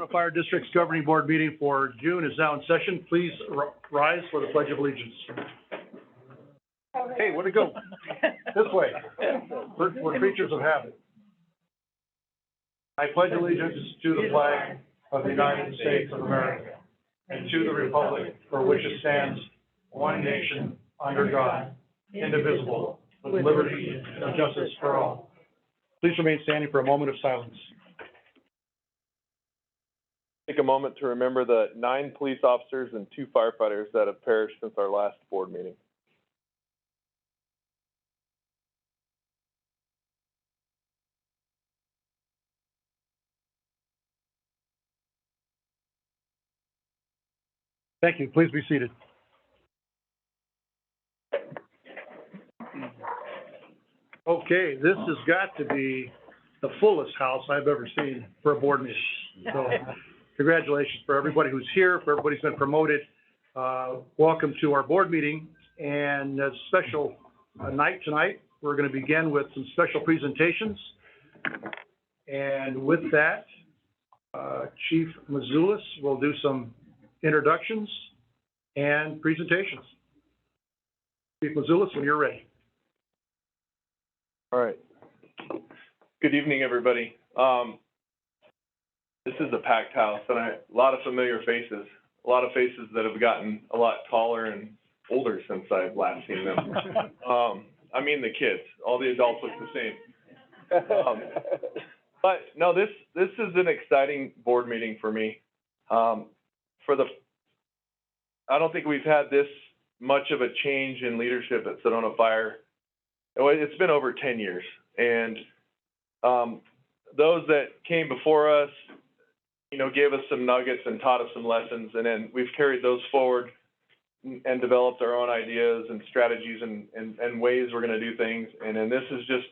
Sedona Fire District's Governing Board meeting for June is now in session. Please rise for the Pledge of Allegiance. Hey, where'd it go? This way. We're creatures of habit. I pledge allegiance to the flag of the United States of America and to the republic for which it stands, one nation, under God, indivisible, with liberty and justice for all. Please remain standing for a moment of silence. Take a moment to remember the 9 police officers and 2 firefighters that have perished since our last board meeting. Thank you. Please be seated. Okay, this has got to be the fullest house I've ever seen for a board meeting. So congratulations for everybody who's here, for everybody who's been promoted. Welcome to our board meeting, and a special night tonight. We're going to begin with some special presentations. And with that, Chief Mazulis will do some introductions and presentations. Chief Mazulis, when you're ready. All right. Good evening, everybody. This is a packed house, and a lot of familiar faces, a lot of faces that have gotten a lot taller and older since I've last seen them. I mean the kids. All the adults look the same. But no, this is an exciting board meeting for me. I don't think we've had this much of a change in leadership at Sedona Fire. It's been over 10 years, and those that came before us, you know, gave us some nuggets and taught us some lessons, and then we've carried those forward and developed our own ideas and strategies and ways we're going to do things. And then this is just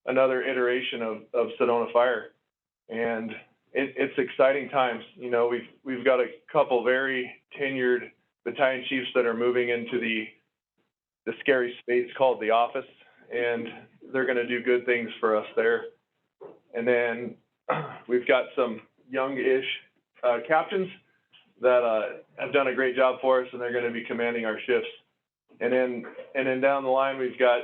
another iteration of Sedona Fire, and it's exciting times. You know, we've got a couple very tenured battalion chiefs that are moving into the scary space called the office, and they're going to do good things for us there. And then we've got some young-ish captains that have done a great job for us, and they're going to be commanding our shifts. And then down the line, we've got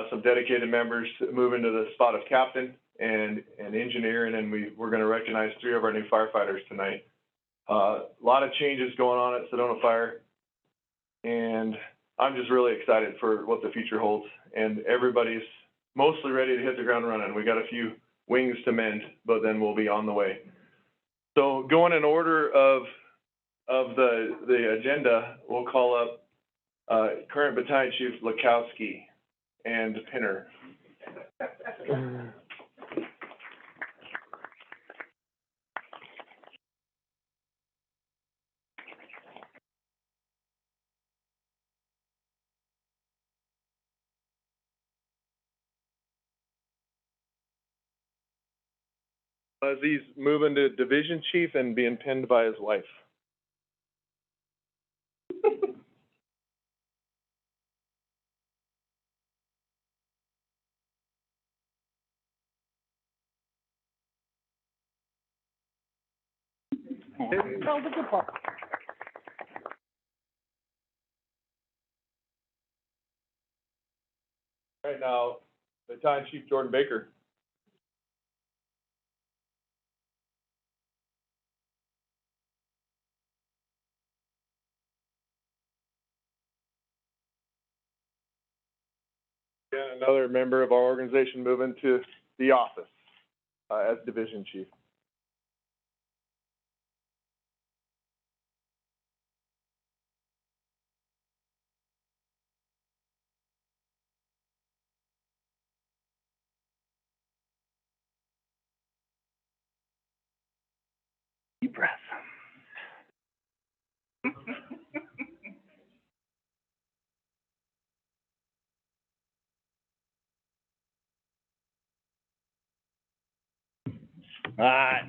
some dedicated members to move into the spot of captain and engineer, and then we're going to recognize 3 of our new firefighters tonight. A lot of changes going on at Sedona Fire, and I'm just really excited for what the future holds. And everybody's mostly ready to hit the ground running. We got a few wings to mend, but then we'll be on the way. So going in order of the agenda, we'll call up current Battalion Chief Lakowski and Pinner. As he's moving to division chief and being pinned by his wife. Right now, Battalion Chief Jordan Baker. And another member of our organization moving to the office as division chief. Deep breath. All right.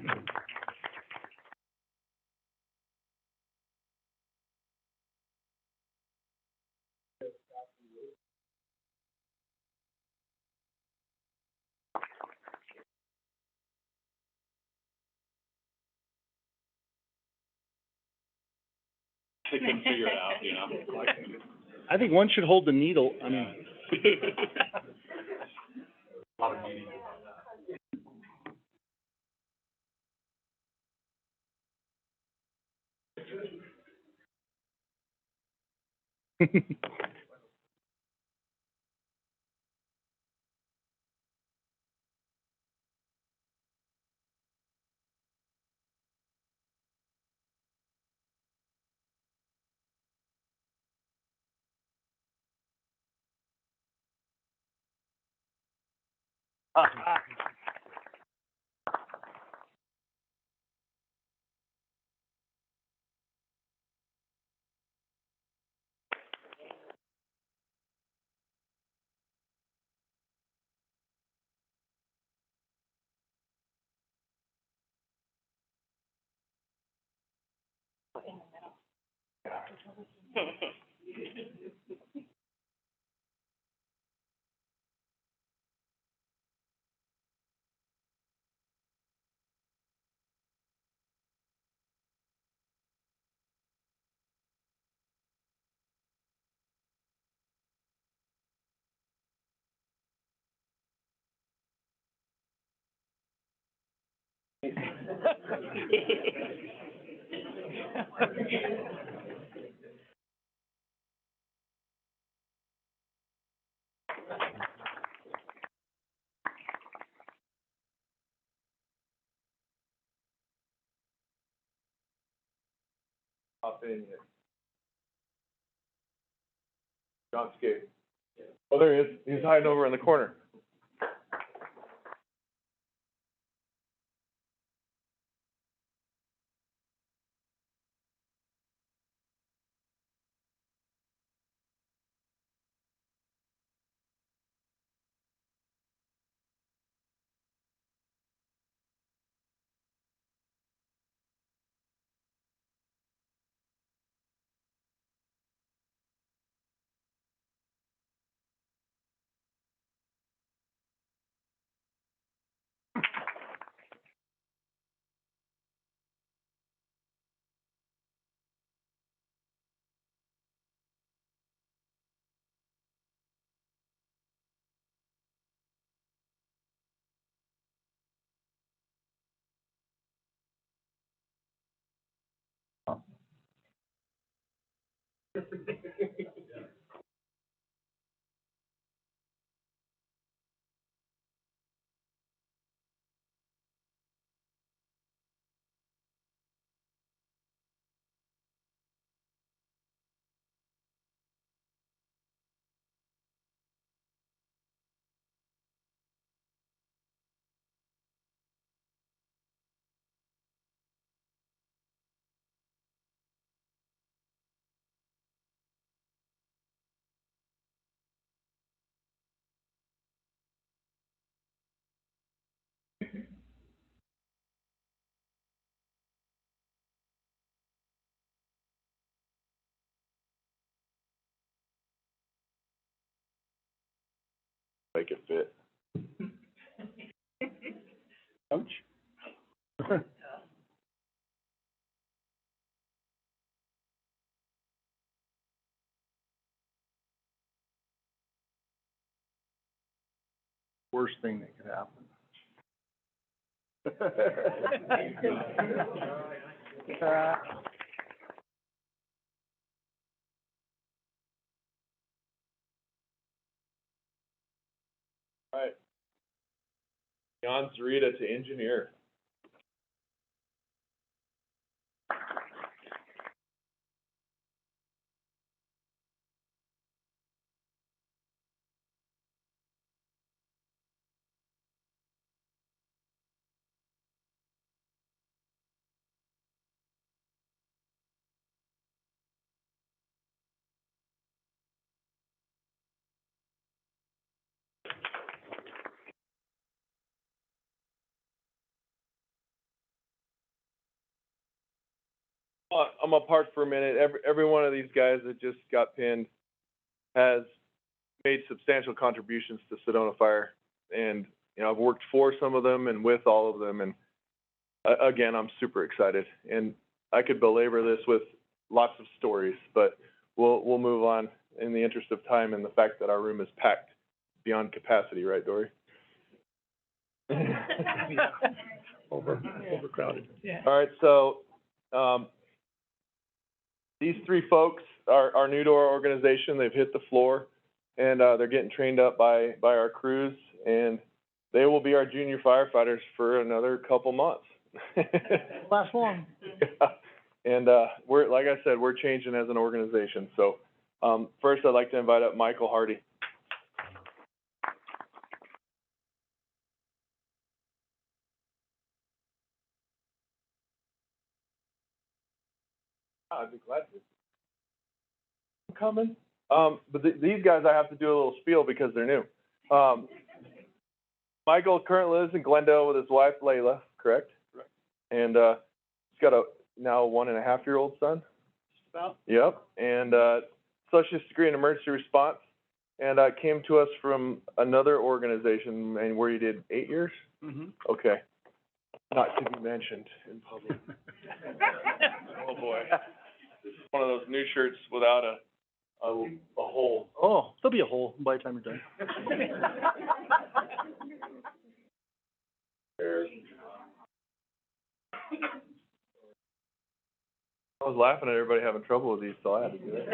They couldn't figure it out, you know? I think one should hold the needle, I mean. A lot of meetings. Hop in yet. John Skate. Oh, there he is. He's hiding over in the corner. Make it fit. Ouch. Worst thing that could happen. All right. John Zarita to engineer. I'm gonna park for a minute. Every one of these guys that just got pinned has made substantial contributions to Sedona Fire. And, you know, I've worked for some of them and with all of them. And again, I'm super excited. And I could belabor this with lots of stories, but we'll move on in the interest of time and the fact that our room is packed beyond capacity, right, Dory? Yeah. Overcrowded. All right, so, these three folks are new to our organization. They've hit the floor, and, they're getting trained up by our crews, and they will be our junior firefighters for another couple months. Last long. And, we're, like I said, we're changing as an organization. So, first I'd like to invite up Michael Hardy. I'd be glad to. I'm coming. But these guys, I have to do a little spiel because they're new. Michael currently lives in Glendale with his wife Layla, correct? Correct. And, he's got a now 1.5-year-old son. Just about. Yep, and, associate's degree in emergency response, and, came to us from another organization, and where you did 8 years? Mm-hmm. Okay. Not to be mentioned in public. Oh, boy. This is one of those new shirts without a hole. Oh, there'll be a hole by the time you're done. I was laughing at everybody having trouble with these, so I had to do it.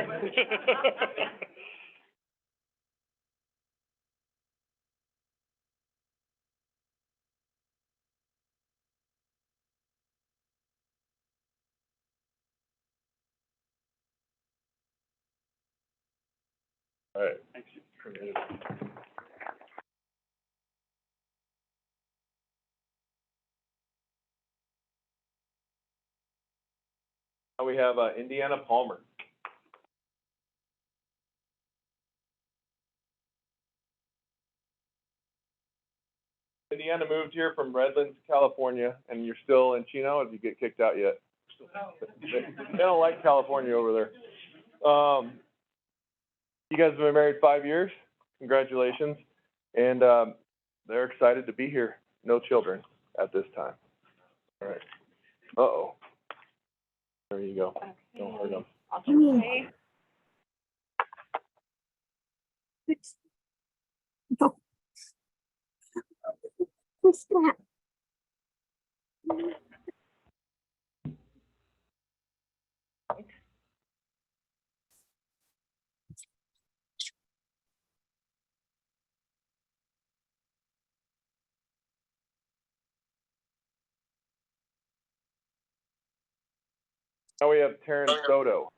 All right. Thanks. Now we have, Indiana Palmer. Indiana moved here from Redlands, California, and you're still in Chino, or did you get kicked out yet? They don't like California over there. You guys have been married 5 years, congratulations, and, they're excited to be here. No children at this time. All right. Uh-oh. There you go. Don't hurt them. Okay. No. What's that? Now we have Terrence Soto.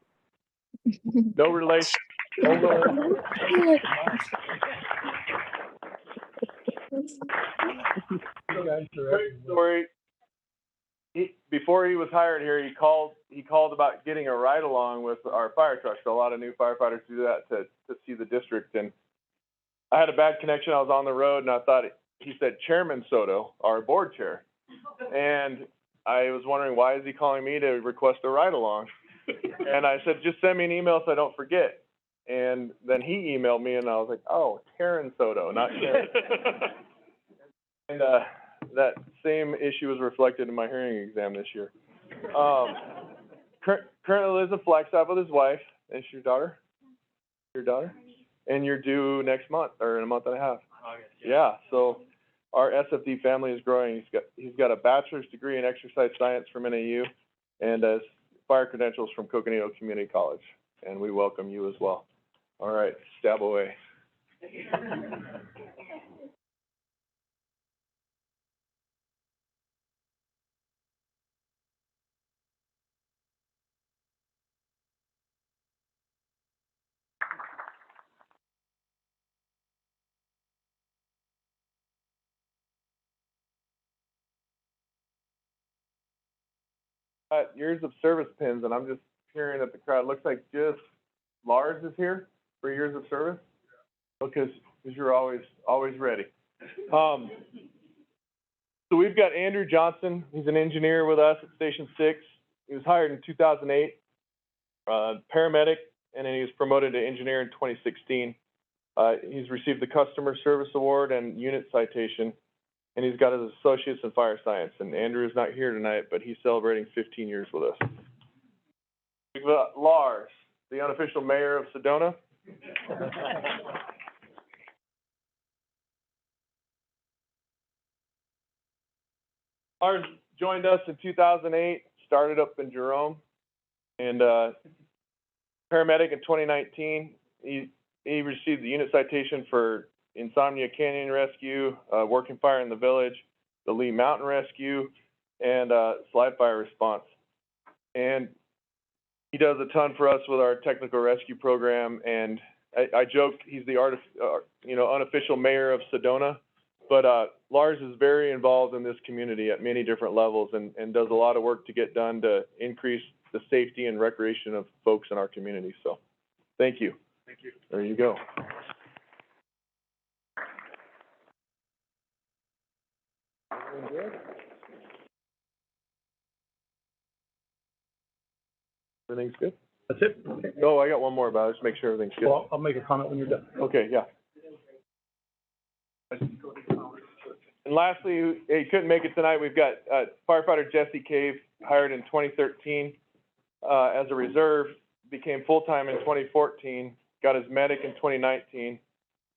No relation. No relation. Quick story. Before he was hired here, he called about getting a ride along with our fire trucks. So a lot of new firefighters do that to see the district. And I had a bad connection. I was on the road, and I thought he said Chairman Soto, our board chair. And I was wondering, why is he calling me to request a ride along? And I said, just send me an email so I don't forget. And then he emailed me, and I was like, oh, Terrence Soto, not Sharon. And that same issue was reflected in my hearing exam this year. Currently lives in Flagstaff with his wife. Is your daughter? Your daughter? And you're due next month, or in a month and a half. August, Yeah, so our SFD family is growing. He's got a bachelor's degree in exercise science from NAU and fire credentials from Coconino Community College. And we welcome you as well. All right, stab away. Years of service pins, and I'm just peering at the crowd. Looks like just Lars is here for years of service. Because you're always ready. So we've got Andrew Johnson. He's an engineer with us at Station 6. He was hired in 2008, paramedic, and then he was promoted to engineer in 2016. He's received the Customer Service Award and Unit Citation, and he's got his associates in fire science. And Andrew is not here tonight, but he's celebrating 15 years with us. We Lars, the unofficial mayor of Sedona. Lars joined us in 2008, started up in Jerome, and paramedic in 2019. He received the unit citation for Insomnia Canyon Rescue, Working Fire in the Village, the Lee Mountain Rescue, and Slide Fire Response. And he does a ton for us with our technical rescue program, and I joke he's the unofficial mayor of Sedona, but Lars is very involved in this community at many different levels and does a lot of work to get done to increase the safety and recreation of folks in our community. So, thank you. Thank you. There you go. Everything's good? That's it? Okay. Oh, I got one more about it. Just make sure everything's good. Well, I'll make a comment when you're done. Okay, yeah. And lastly, he couldn't make it tonight. We've got firefighter Jesse Cave, hired in 2013 as a reserve, became full-time in 2014, got his medic in 2019.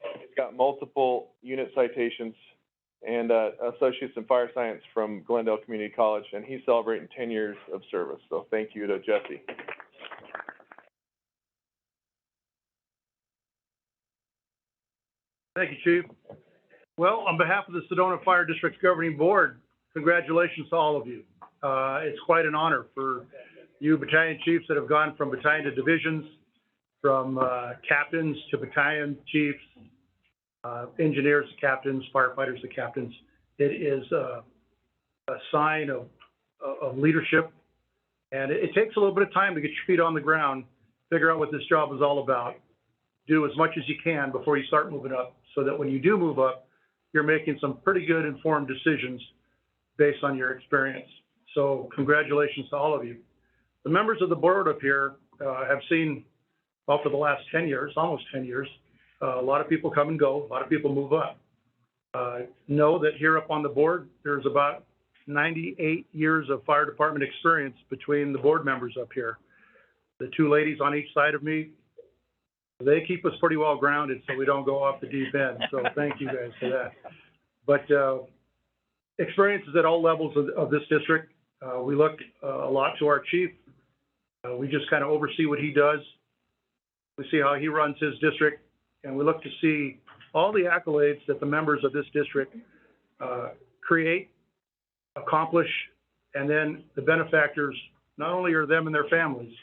He's got multiple unit citations and associates in fire science from Glendale Community College, and he's celebrating 10 years of service. So thank you to Jesse. Thank you, Chief. Well, on behalf of the Sedona Fire District's governing board, congratulations to all of you. It's quite an honor for you battalion chiefs that have gone from battalion to divisions, from captains to battalion chiefs, engineers to captains, firefighters to captains. It is a sign of leadership, and it takes a little bit of time to get your feet on the ground, figure out what this job is all about, do as much as you can before you start moving up, so that when you do move up, you're making some pretty good informed decisions based on your experience. So congratulations to all of you. The members of the board up here have seen, well, for the last 10 years, almost 10 years, a lot of people come and go, a lot of people move up. Know that here up on the board, there's about 98 years of fire department experience between the board members up here. The two ladies on each side of me, they keep us pretty well grounded so we don't go off the deep end. So thank you guys for that. But experiences at all levels of this district. We look a lot to our chief. We just kind of oversee what he does. We see how he runs his district, and we look to see all the accolades that the members of this district create, accomplish, and then the benefactors, not only are them and their families,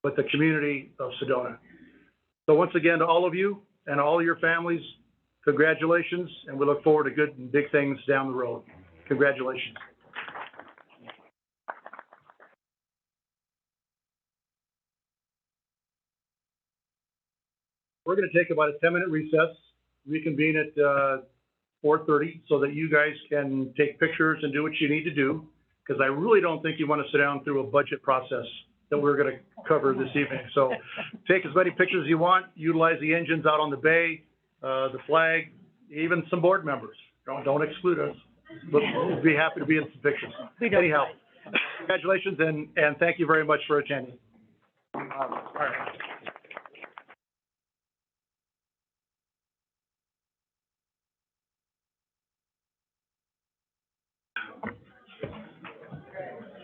but the community of Sedona. So once again, to all of you and all of your families, congratulations, and we look forward to good and big things down the road. Congratulations. We're going to take about a 10-minute recess, reconvene at 4:30 so that you guys can take pictures and do what you need to do, because I really don't think you want to sit down through a budget process that we're going to cover this evening. So take as many pictures as you want, utilize the engines out on the bay, the flag, even some board members. Don't exclude us. We'll be happy to be in some pictures. Anyhow, congratulations and thank you very much for attending. All right.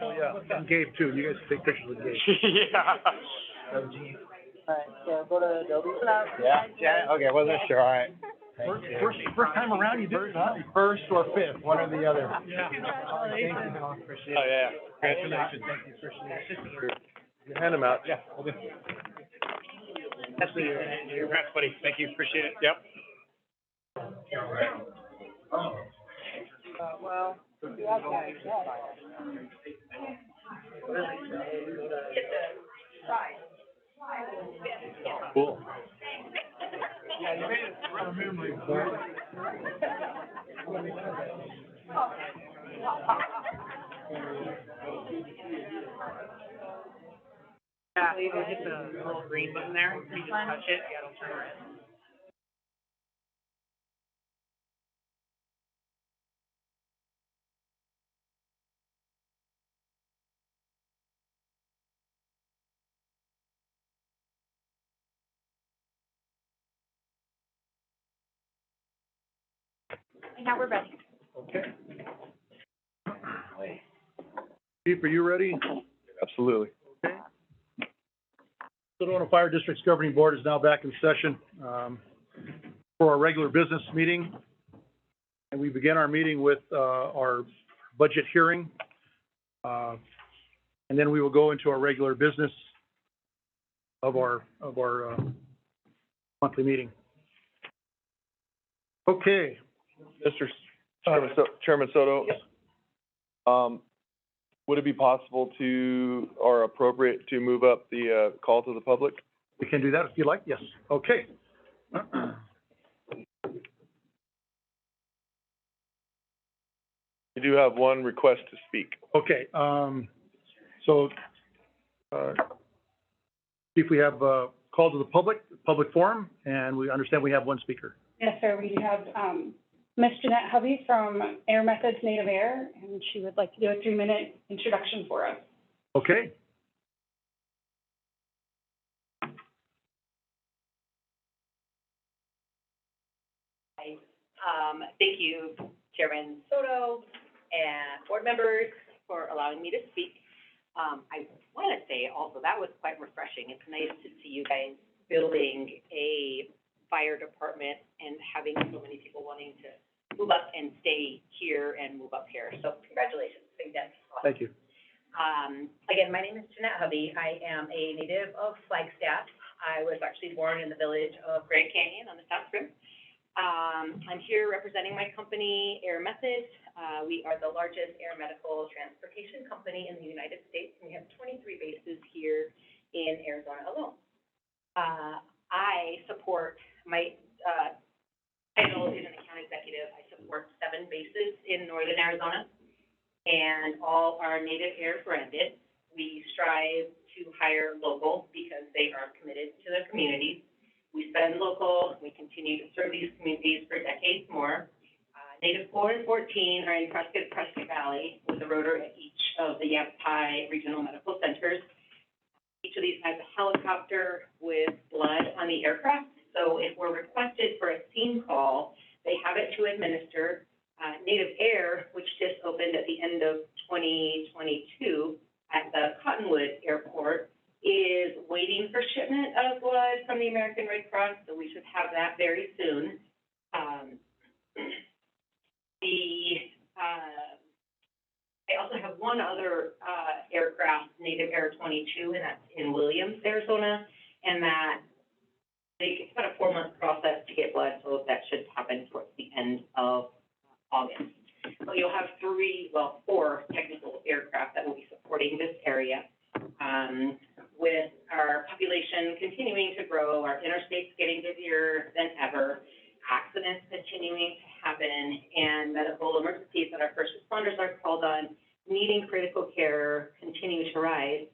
Oh, yeah, and Gabe too. You guys can take pictures with Gabe. Yeah. Alright, so go to Adobe. Yeah, Janet, okay, wasn't sure, alright. First time around, you did it, huh? First or fifth, one or the other. Yeah. Congratulations. Appreciate Oh, it. yeah. Congratulations. Thank you. Appreciate it. You hand them out. Yeah, we'll do. That's the, congrats, buddy. Thank you. Appreciate it. Yep. Well, Cool. yeah, you made it from memory. Yeah, you hit the little green button there, you just touch it, yeah, it'll turn red. Now we're ready. Okay. Chief, are you ready? Absolutely. Sedona Fire District's Governing Board is now back in session for our regular business meeting. And we begin our meeting with our budget hearing. And then we will go into our regular business of our monthly meeting. Okay. Chairman Soto? Yes. Would it be possible to, or appropriate to move up the, call to the public? We can do that if you like, yes. Okay. We do have one request to speak. Okay, so, Chief, we have a call to the public forum, and we understand we have one speaker. Yes, sir. We have Ms. Jeanette Hovey from Air Methods Native Air, and she would like to do a 3-minute introduction for us. Okay. Thank you, Chairman Soto and board members for allowing me to speak. I want to say also that was quite refreshing. It's nice to see you guys building a fire department and having so many people wanting to move up and stay here and move up here. So congratulations. I think that's awesome. Thank you. Again, my name is Jeanette Hovey. I am a native of Flagstaff. I was actually born in the village of Grand Canyon on the South Rim. I'm here representing my company, Air Methods. We are the largest air medical transportation company in the United States, and we have 23 bases here in Arizona alone. I support, my title is an account executive. I support 7 bases in northern Arizona, and all are Native Air branded. We strive to hire local because they are committed to their communities. We spend local, we continue to serve these communities for decades more. Native 4 and 14 are in Prescott Valley with a rotor at each of the Yavapai Regional Medical Centers. Each of these has a helicopter with blood on the aircraft. So if we're requested for a scene call, they have it to administer. Native Air, which just opened at the end of 2022 at the Cottonwood Airport, is waiting for shipment of blood from the American Red Cross, so we should have that very soon. I also have one other aircraft, Native Air 22, and that's in Williams, Arizona, and that it's about a 4-month process to get blood, so that should happen towards the end of August. So you'll have 4 technical aircraft that will be supporting this area. With our population continuing to grow, our interstates getting busier than ever, accidents continuing to happen, and medical emergencies that our first responders are called on, needing critical care continue to rise.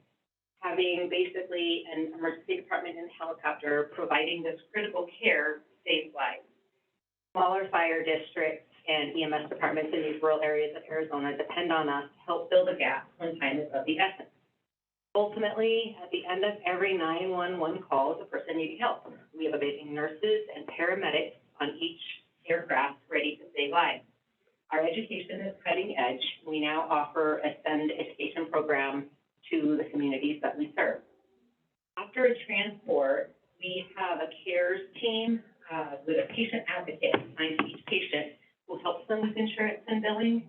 Having basically an emergency department and helicopter providing this critical care saves lives. Smaller fire districts and EMS departments in these rural areas of Arizona depend on us to help fill the gap when time is of the essence. Ultimately, at the end of every 911 call, the person needing help. We have amazing nurses and paramedics on each aircraft ready to save lives. Our education is cutting edge. We now offer a SEND education program to the communities that we serve. After a transport, we have a CARES team with a patient advocate assigned to each patient who helps them with insurance and billing.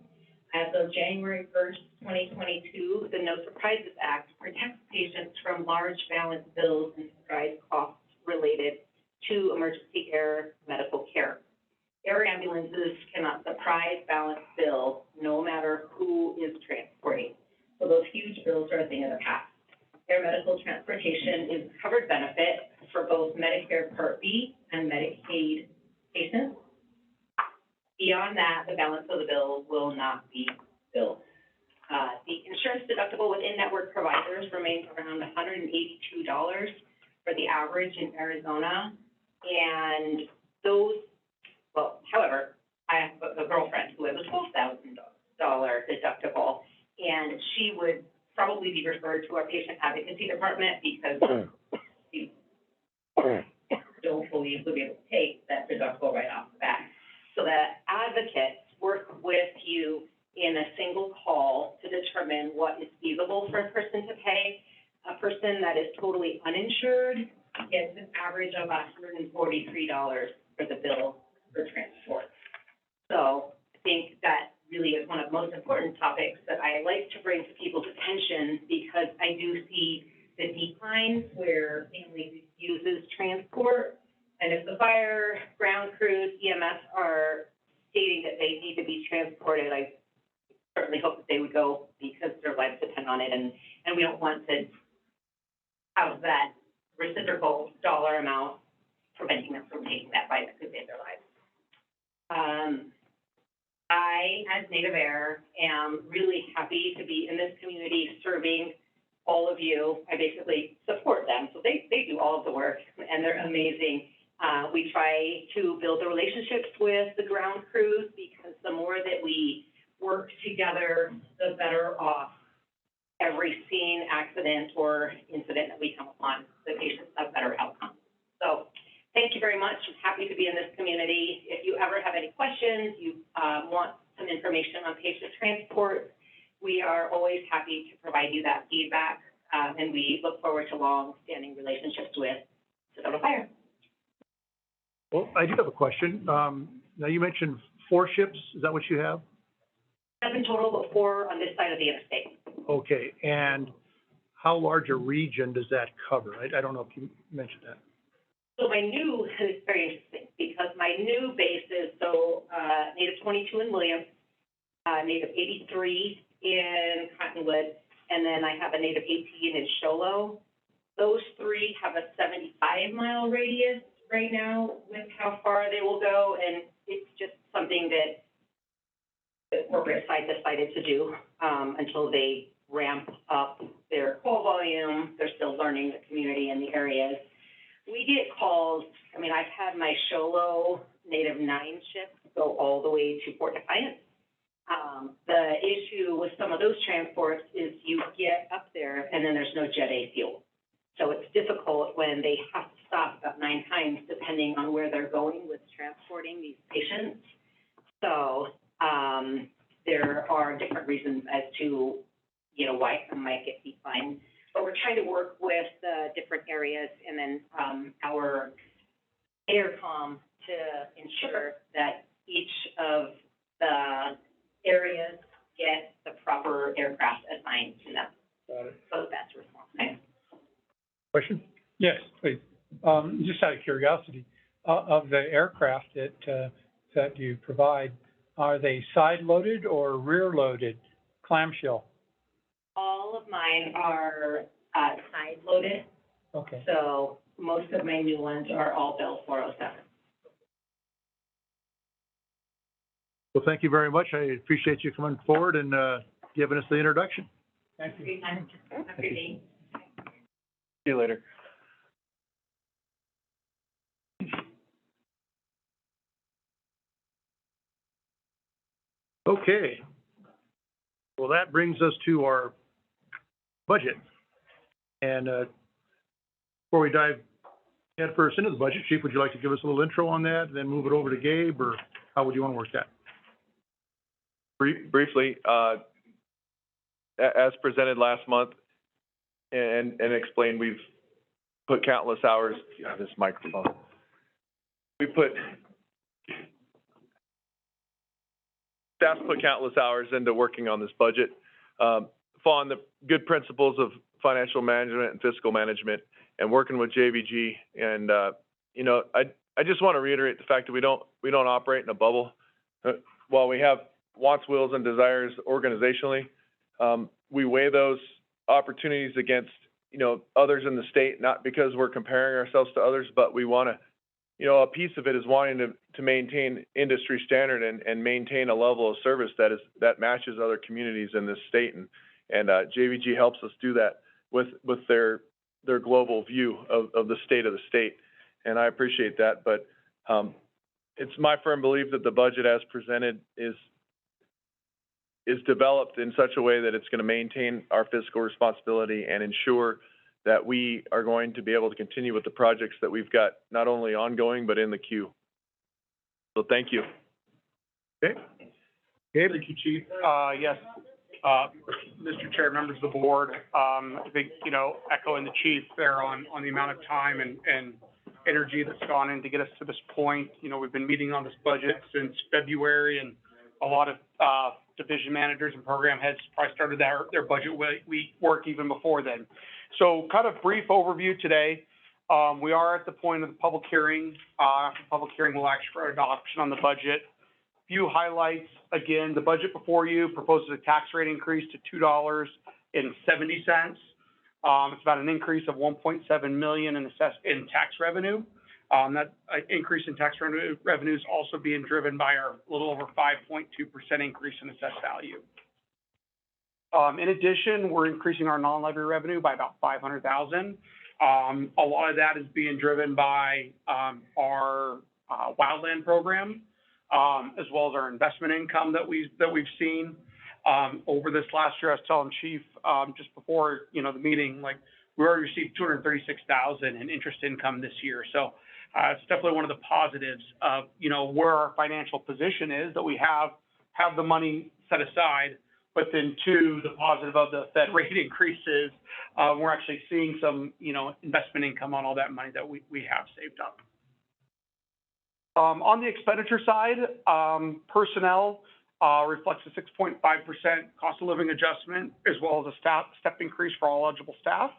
As of January 1st, 2022, the No Surprises Act protects patients from large balance bills and surprise costs related to emergency air medical care. Air ambulances cannot surprise balance bill no matter who is transporting. So those huge bills are a thing of the past. Air medical transportation is a covered benefit for both Medicare Part B and Medicaid patients. Beyond that, the balance of the bill will not be billed. The insurance deductible with in-network providers remains around $182 for the average in Arizona. And those, however, I have a girlfriend who has a $12,000 deductible, and she would probably be referred to our patient advocacy department because we don't believe we'll be able to take that deductible right off the bat. So that advocates work with you in a single call to determine what is feasible for a person to pay. A person that is totally uninsured gets an average of $143 for the bill for transport. So I think that really is one of the most important topics that I like to bring to people's attention, because I do see the decline where families uses transport. And if the fire, ground crews, EMS are stating that they need to be transported, I certainly hope that they would go, because their lives depend on it, and we don't want to have that reciprocal dollar amount preventing them from taking that bite that could save their lives. I, as Native Air, am really happy to be in this community serving all of you. I basically support them, so they do all of the work, and they're amazing. We try to build the relationships with the ground crews, because the more that we work together, the better off every scene, accident, or incident that we come upon. The patients have better outcomes. So thank you very much. I'm happy to be in this community. If you ever have any questions, you want some information on patient transport, we are always happy to provide you that feedback, and we look forward to long-standing relationships with Sedona Fire. Well, I do have a question. Now, you mentioned 4 ships. Is that what you have? 7 total, but 4 on this side of the interstate. Okay, and how large a region does that cover? I don't know if you mentioned that. So my new, it's very interesting, because my new base is, Native 22 in Williams, Native 83 in Cottonwood, and then I have a Native 18 in Show Low. Those 3 have a 75-mile radius right now with how far they will go, and it's just something that the corporate side decided to do until they ramp up their call volume. They're still learning the community and the areas. We get calls. I mean, I've had my Show Low Native 9 ship go all the way to Fort Defiance. The issue with some of those transports is you get up there and then there's no Jet A fuel. So it's difficult when they have to stop about 9 times depending on where they're going with transporting these patients. So there are different reasons as to, why some might get declined. But we're trying to work with different areas, and then our AirCom to ensure that each of the areas get the proper aircraft assigned to them. Got it. So that's responsible. Question? Yes, please. Just out of curiosity, of the aircraft that you provide, are they side-loaded or rear-loaded clamshell? All of mine are side-loaded, Okay. so most of my new ones are all Bell 407. Well, thank you very much. I appreciate you coming forward and giving us the introduction. Thank you. Great time. Have a great day. See you later. Okay. Well, that brings us to our budget. And before we dive headfirst into the budget, Chief, would you like to give us a little intro on that, and then move it over to Gabe, or how would you want to work that? Briefly, as presented last month and explained, we've put countless hours, this microphone. Staff's put countless hours into working on this budget, following the good principles of financial management and fiscal management, and working with JVG. And I just want to reiterate the fact that we don't operate in a bubble. While we have wants, wills, and desires organizationally, we weigh those opportunities against others in the state, not because we're comparing ourselves to others, but we want to. A piece of it is wanting to maintain industry standard and maintain a level of service that matches other communities in this state, and JVG helps us do that with their global view of the state, and I appreciate that. But it's my firm belief that the budget as presented is developed in such a way that it's going to maintain our fiscal responsibility and ensure that we are going to be able to continue with the projects that we've got not only ongoing, but in the queue. So thank you. Okay. Gabe? Thank you, Chief. Yes, Mr. Chair, members of the board, I think, echoing the chief there on the amount of time and energy that's gone in to get us to this point. We've been meeting on this budget since February, and a lot of, division managers and program heads probably started their budget work even before then. So kind of brief overview today. We are at the point of the public hearing. After the public hearing, we'll ask for adoption on the budget. Few highlights. Again, the budget before you proposes a tax rate increase to $2.70. It's about an increase of 1.7 million in tax revenue. That increase in tax revenue is also being driven by our little over 5.2% increase in assessed value. In addition, we're increasing our non-levy revenue by about 500,000. A lot of that is being driven by our wildland program, as well as our investment income that we've seen over this last year. I was telling Chief just before the meeting, like we already received 236,000 in interest income this year. So it's definitely one of the positives of where our financial position is, that we have the money set aside. But then two, the positive of the Fed rate increases, we're actually seeing some investment income on all that money that we have saved up. On the expenditure side, personnel reflects a 6.5% cost of living adjustment, as well as a step increase for all eligible staff.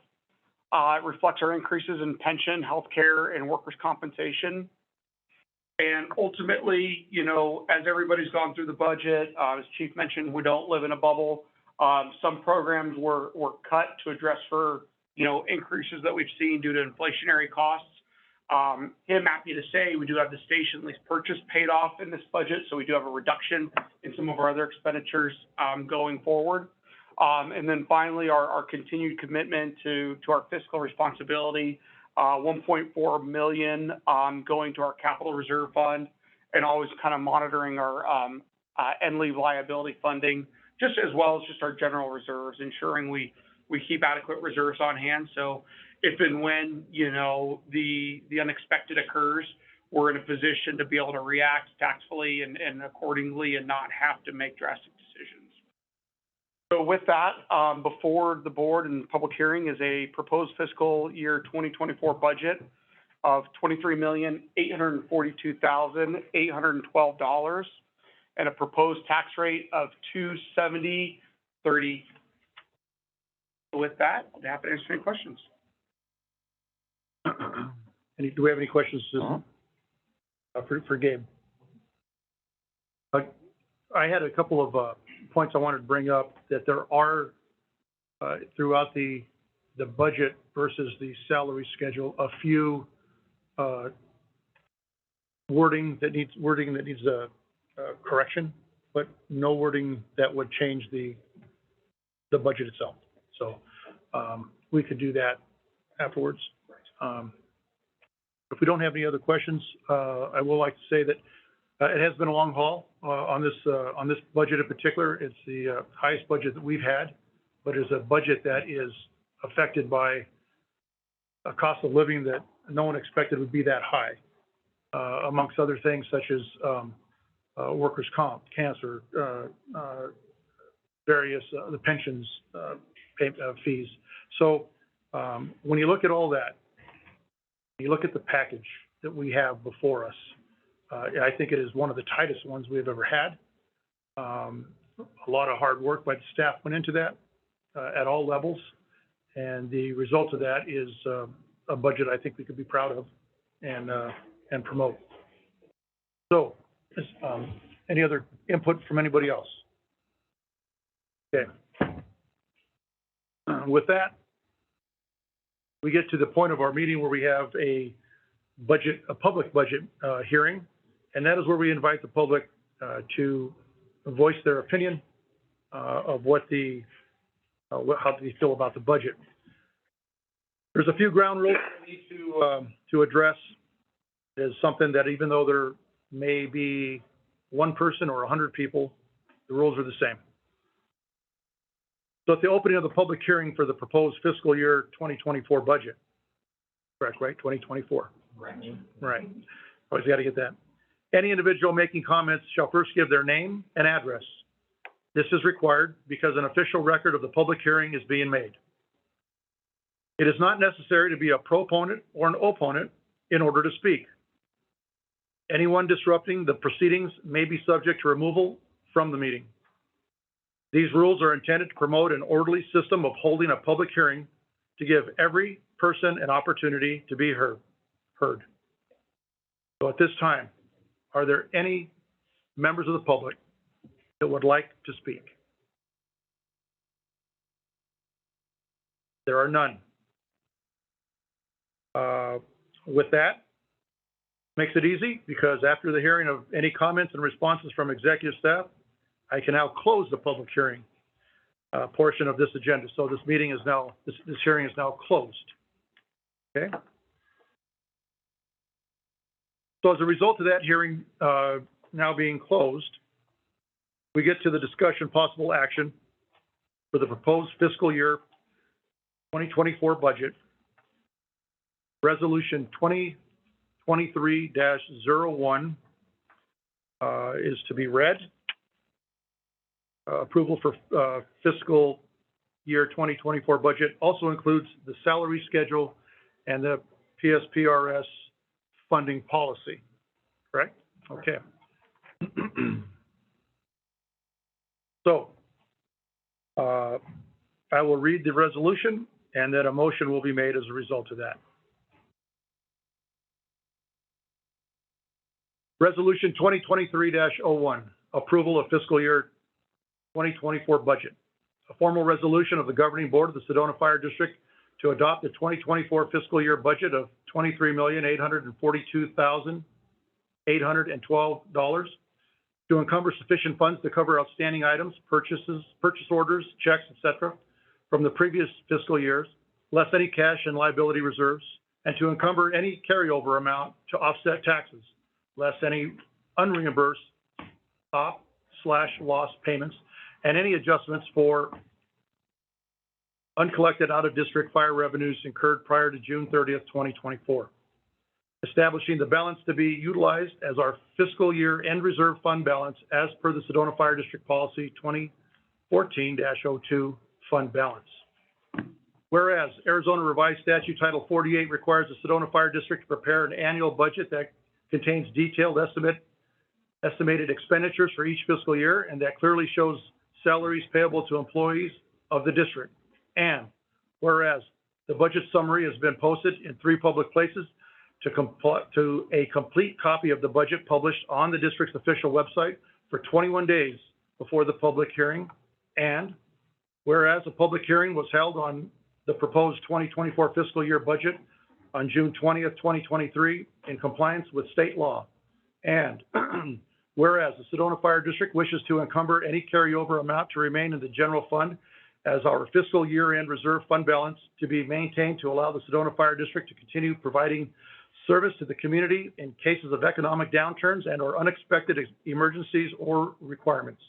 It reflects our increases in pension, healthcare, and workers' compensation. And ultimately, as everybody's gone through the budget, as Chief mentioned, we don't live in a bubble. Some programs were cut to address for, increases that we've seen due to inflationary costs. I'm happy to say we do have the station lease purchase paid off in this budget, so we do have a reduction in some of our other expenditures going forward. And then finally, our continued commitment to our fiscal responsibility, 1.4 million going to our capital reserve fund, and always kind of monitoring our end leave liability funding, just as well as just our general reserves, ensuring we keep adequate reserves on hand. So if and when the unexpected occurs, we're in a position to be able to react tactfully and accordingly, and not have to make drastic decisions. So with that, before the board and public hearing is a proposed fiscal year 2024 budget of $23,842,812 and a proposed tax rate of 270.30. With that, I'll be happy to answer any questions. Do we have any questions for Gabe? I had a couple of points I wanted to bring up, that there are throughout the budget versus the salary schedule a few wording that needs a correction, but no wording that would change the budget itself. So we could do that afterwards. If we don't have any other questions, I will like to say that it has been a long haul on this budget in particular. It's the highest budget that we've had, but it's a budget that is affected by a cost of living that no one expected would be that high, amongst other things such as workers' comp, cancer, various the pensions fees. So when you look at all that, you look at the package that we have before us, I think it is one of the tightest ones we've ever had. A lot of hard work by the staff went into that at all levels, and the result of that is a budget I think we could be proud of and promote. So, any other input from anybody else? Okay. With that, we get to the point of our meeting where we have a public budget hearing, and that is where we invite the public to voice their opinion of how they feel about the budget. There's a few ground rules we need to address. There's something that even though there may be one person or 100 people, the rules are the same. So at the opening of the public hearing for the proposed fiscal year 2024 budget, correct, right? 2024. Right. Always got to get that. Any individual making comments shall first give their name and address. This is required because an official record of the public hearing is being made. It is not necessary to be a proponent or an opponent in order to speak. Anyone disrupting the proceedings may be subject to removal from the meeting. These rules are intended to promote an orderly system of holding a public hearing to give every person an opportunity to be heard. So at this time, are there any members of the public that would like to speak? There are none. With that, makes it easy because after the hearing of any comments and responses from executive staff, I can now close the public hearing portion of this agenda. So this meeting is now, this hearing is now closed. Okay? So as a result of that hearing now being closed, we get to the discussion possible action for the proposed fiscal year 2024 budget. Resolution 2023-01 is to be read. Approval for fiscal year 2024 budget also includes the salary schedule and the PSPRS funding policy, correct? Okay. So, I will read the resolution and then a motion will be made as a result of that. Resolution 2023-01, approval of fiscal year 2024 budget. A formal resolution of the governing board of the Sedona Fire District to adopt the 2024 fiscal year budget of $23,842,812 to encumber sufficient funds to cover outstanding items, purchase orders, checks, etc., from the previous fiscal years, less any cash and liability reserves, and to encumber any carryover amount to offset taxes, less any unreimbursed stop/loss payments, and any adjustments for uncollected out-of-district fire revenues incurred prior to June 30th, 2024. Establishing the balance to be utilized as our fiscal year end reserve fund balance as per the Sedona Fire District Policy 2014-02 fund balance. Whereas Arizona Revised Statute Title 48 requires the Sedona Fire District to prepare an annual budget that contains detailed estimated expenditures for each fiscal year and that clearly shows salaries payable to employees of the district. And whereas the budget summary has been posted in 3 public places to a complete copy of the budget published on the district's official website for 21 days before the public hearing. And whereas a public hearing was held on the proposed 2024 fiscal year budget on June 20th, 2023 in compliance with state law. And whereas the Sedona Fire District wishes to encumber any carryover amount to remain in the general fund as our fiscal year-end reserve fund balance to be maintained to allow the Sedona Fire District to continue providing service to the community in cases of economic downturns and or unexpected emergencies or requirements,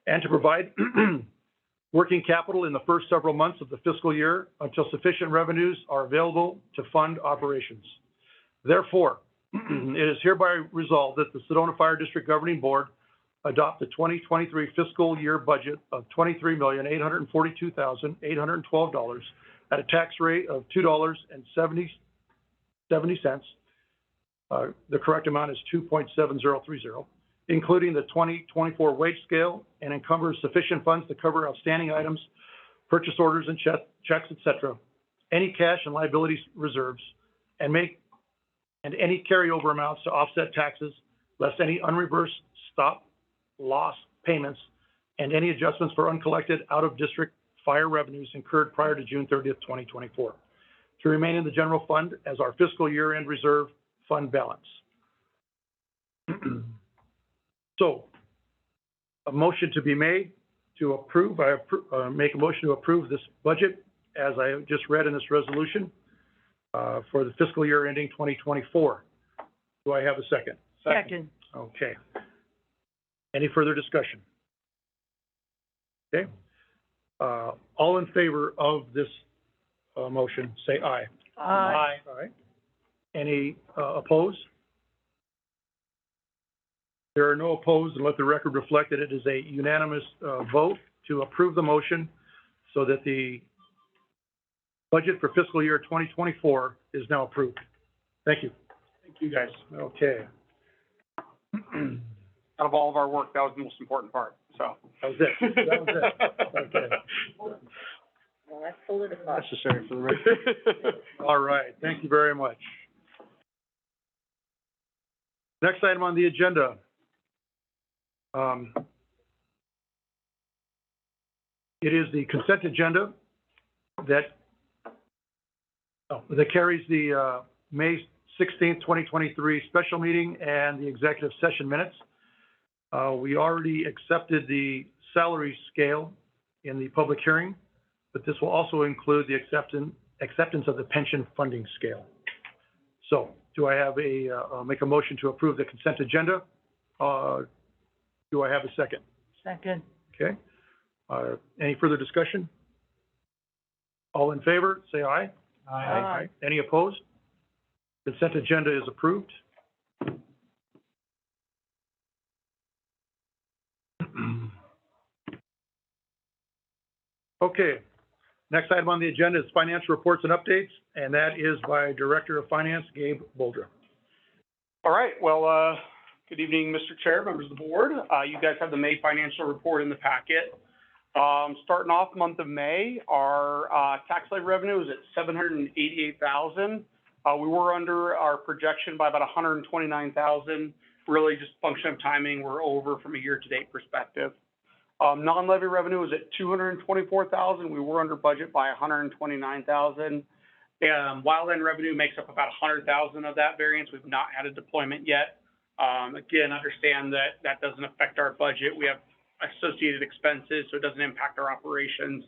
and to provide working capital in the first several months of the fiscal year until sufficient revenues are available to fund operations. Therefore, it is hereby resolved that the Sedona Fire District Governing Board adopt the 2023 fiscal year budget of $23,842,812 at a tax rate of $2.70. The correct amount is 2.7030, including the 2024 wage scale, and encumbers sufficient funds to cover outstanding items, purchase orders and checks, etc., any cash and liabilities reserves, and any carryover amounts to offset taxes, less any unreimbursed stop/loss payments, and any adjustments for uncollected out-of-district fire revenues incurred prior to June 30th, 2024, to remain in the general fund as our fiscal year-end reserve fund balance. So, a motion to be made to approve. Make a motion to approve this budget as I just read in this resolution for the fiscal year ending 2024. Do I have a second? Second. Okay. Any further discussion? Okay. All in favor of this motion, say aye. Aye. All right. Any opposed? There are no opposed, and let the record reflect that it is a unanimous vote to approve the motion so that the budget for fiscal year 2024 is now approved. Thank you. Thank you, guys. Okay. Out of all of our work, that was the most important part, so. That was it. That was it. Okay. Well, that's solidified. Necessary for the record. All right. Thank you very much. Next item on the agenda. It is the consent agenda that carries the May 16th, 2023 special meeting and the executive session minutes. We already accepted the salary scale in the public hearing, but this will also include the acceptance of the pension funding scale. So do I have make a motion to approve the consent agenda? Do I have a second? Second. Okay. Any further discussion? All in favor, say aye. Aye. Any opposed? Consent agenda is approved. Okay. Next item on the agenda is financial reports and updates, and that is by Director of Finance, Gabe Boldra. All right, well, good evening, Mr. Chair, members of the board. You guys have the May financial report in the packet. Starting off month of May, our tax levy revenue is at $788,000. We were under our projection by about $129,000. Really just function of timing. We're over from a year-to-date perspective. Non-levy revenue is at $224,000. We were under budget by $129,000. Wildland revenue makes up about $100,000 of that variance. We've not had a deployment yet. Again, understand that that doesn't affect our budget. We have associated expenses, so it doesn't impact our operations.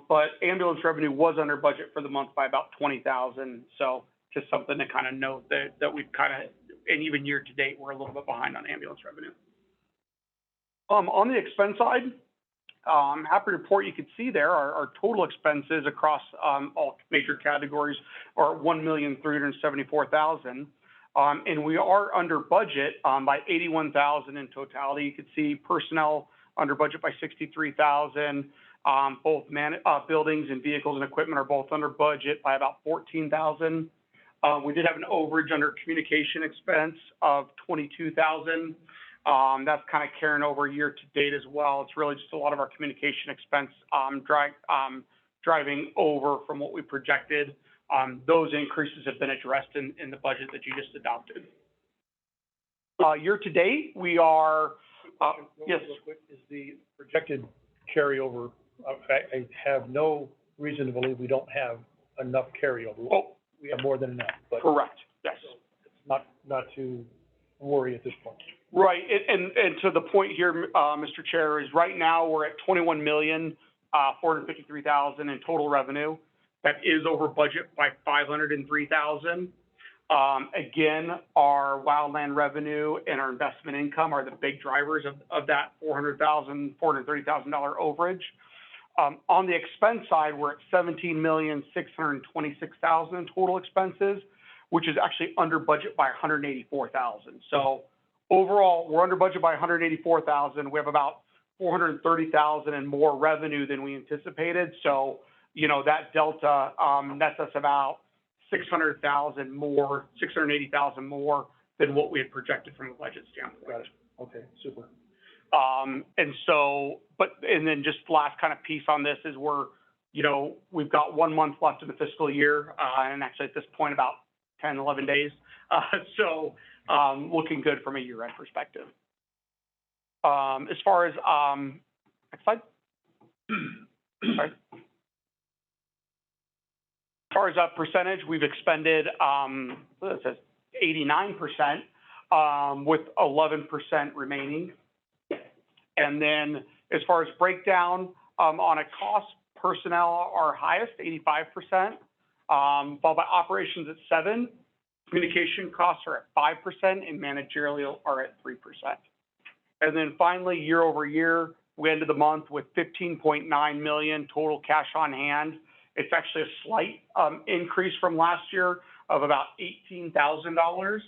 But ambulance revenue was under budget for the month by about $20,000. So just something to kind of note that we've kind of, and even year to date, we're a little bit behind on ambulance revenue. On the expense side, I'm happy to report you can see there our total expenses across all major categories are $1,374,000. And we are under budget by $81,000 in totality. You can see personnel under budget by $63,000. Both buildings and vehicles and equipment are both under budget by about $14,000. We did have an overage under communication expense of $22,000. That's kind of carrying over year to date as well. It's really just a lot of our communication expense driving over from what we projected. Those increases have been addressed in the budget that you just adopted. Year to date, we are, yes. Is the projected carryover, I have no reason to believe we don't have enough carryover. Oh, we have more than enough, but correct, yes. It's not to worry at this point. Right, and to the point here, Mr. Chair, is right now we're at $21,453,000 in total revenue. That is over budget by $503,000. Again, our wildland revenue and our investment income are the big drivers of that $430,000 overage. On the expense side, we're at $17,626,000 in total expenses, which is actually under budget by $184,000. So overall, we're under budget by $184,000. We have about $430,000 in more revenue than we anticipated. So, you know, that delta nets us about $600,000 more, $680,000 more than what we had projected from a budget standpoint. Got it. Okay, super. And then just last kind of piece on this is we've got 1 month left in the fiscal year, and actually at this point about 10, 11 days. Looking good from a year-end perspective. As far as, next slide. Sorry. As far as percentage, we've expended, it says 89%, with 11% remaining. And then as far as breakdown, on a cost, personnel are highest, 85%, followed by operations at 7%, communication costs are at 5%, and managerial are at 3%. And then finally, year over year, we ended the month with $15.9 million total cash on hand. It's actually a slight increase from last year of about $18,000.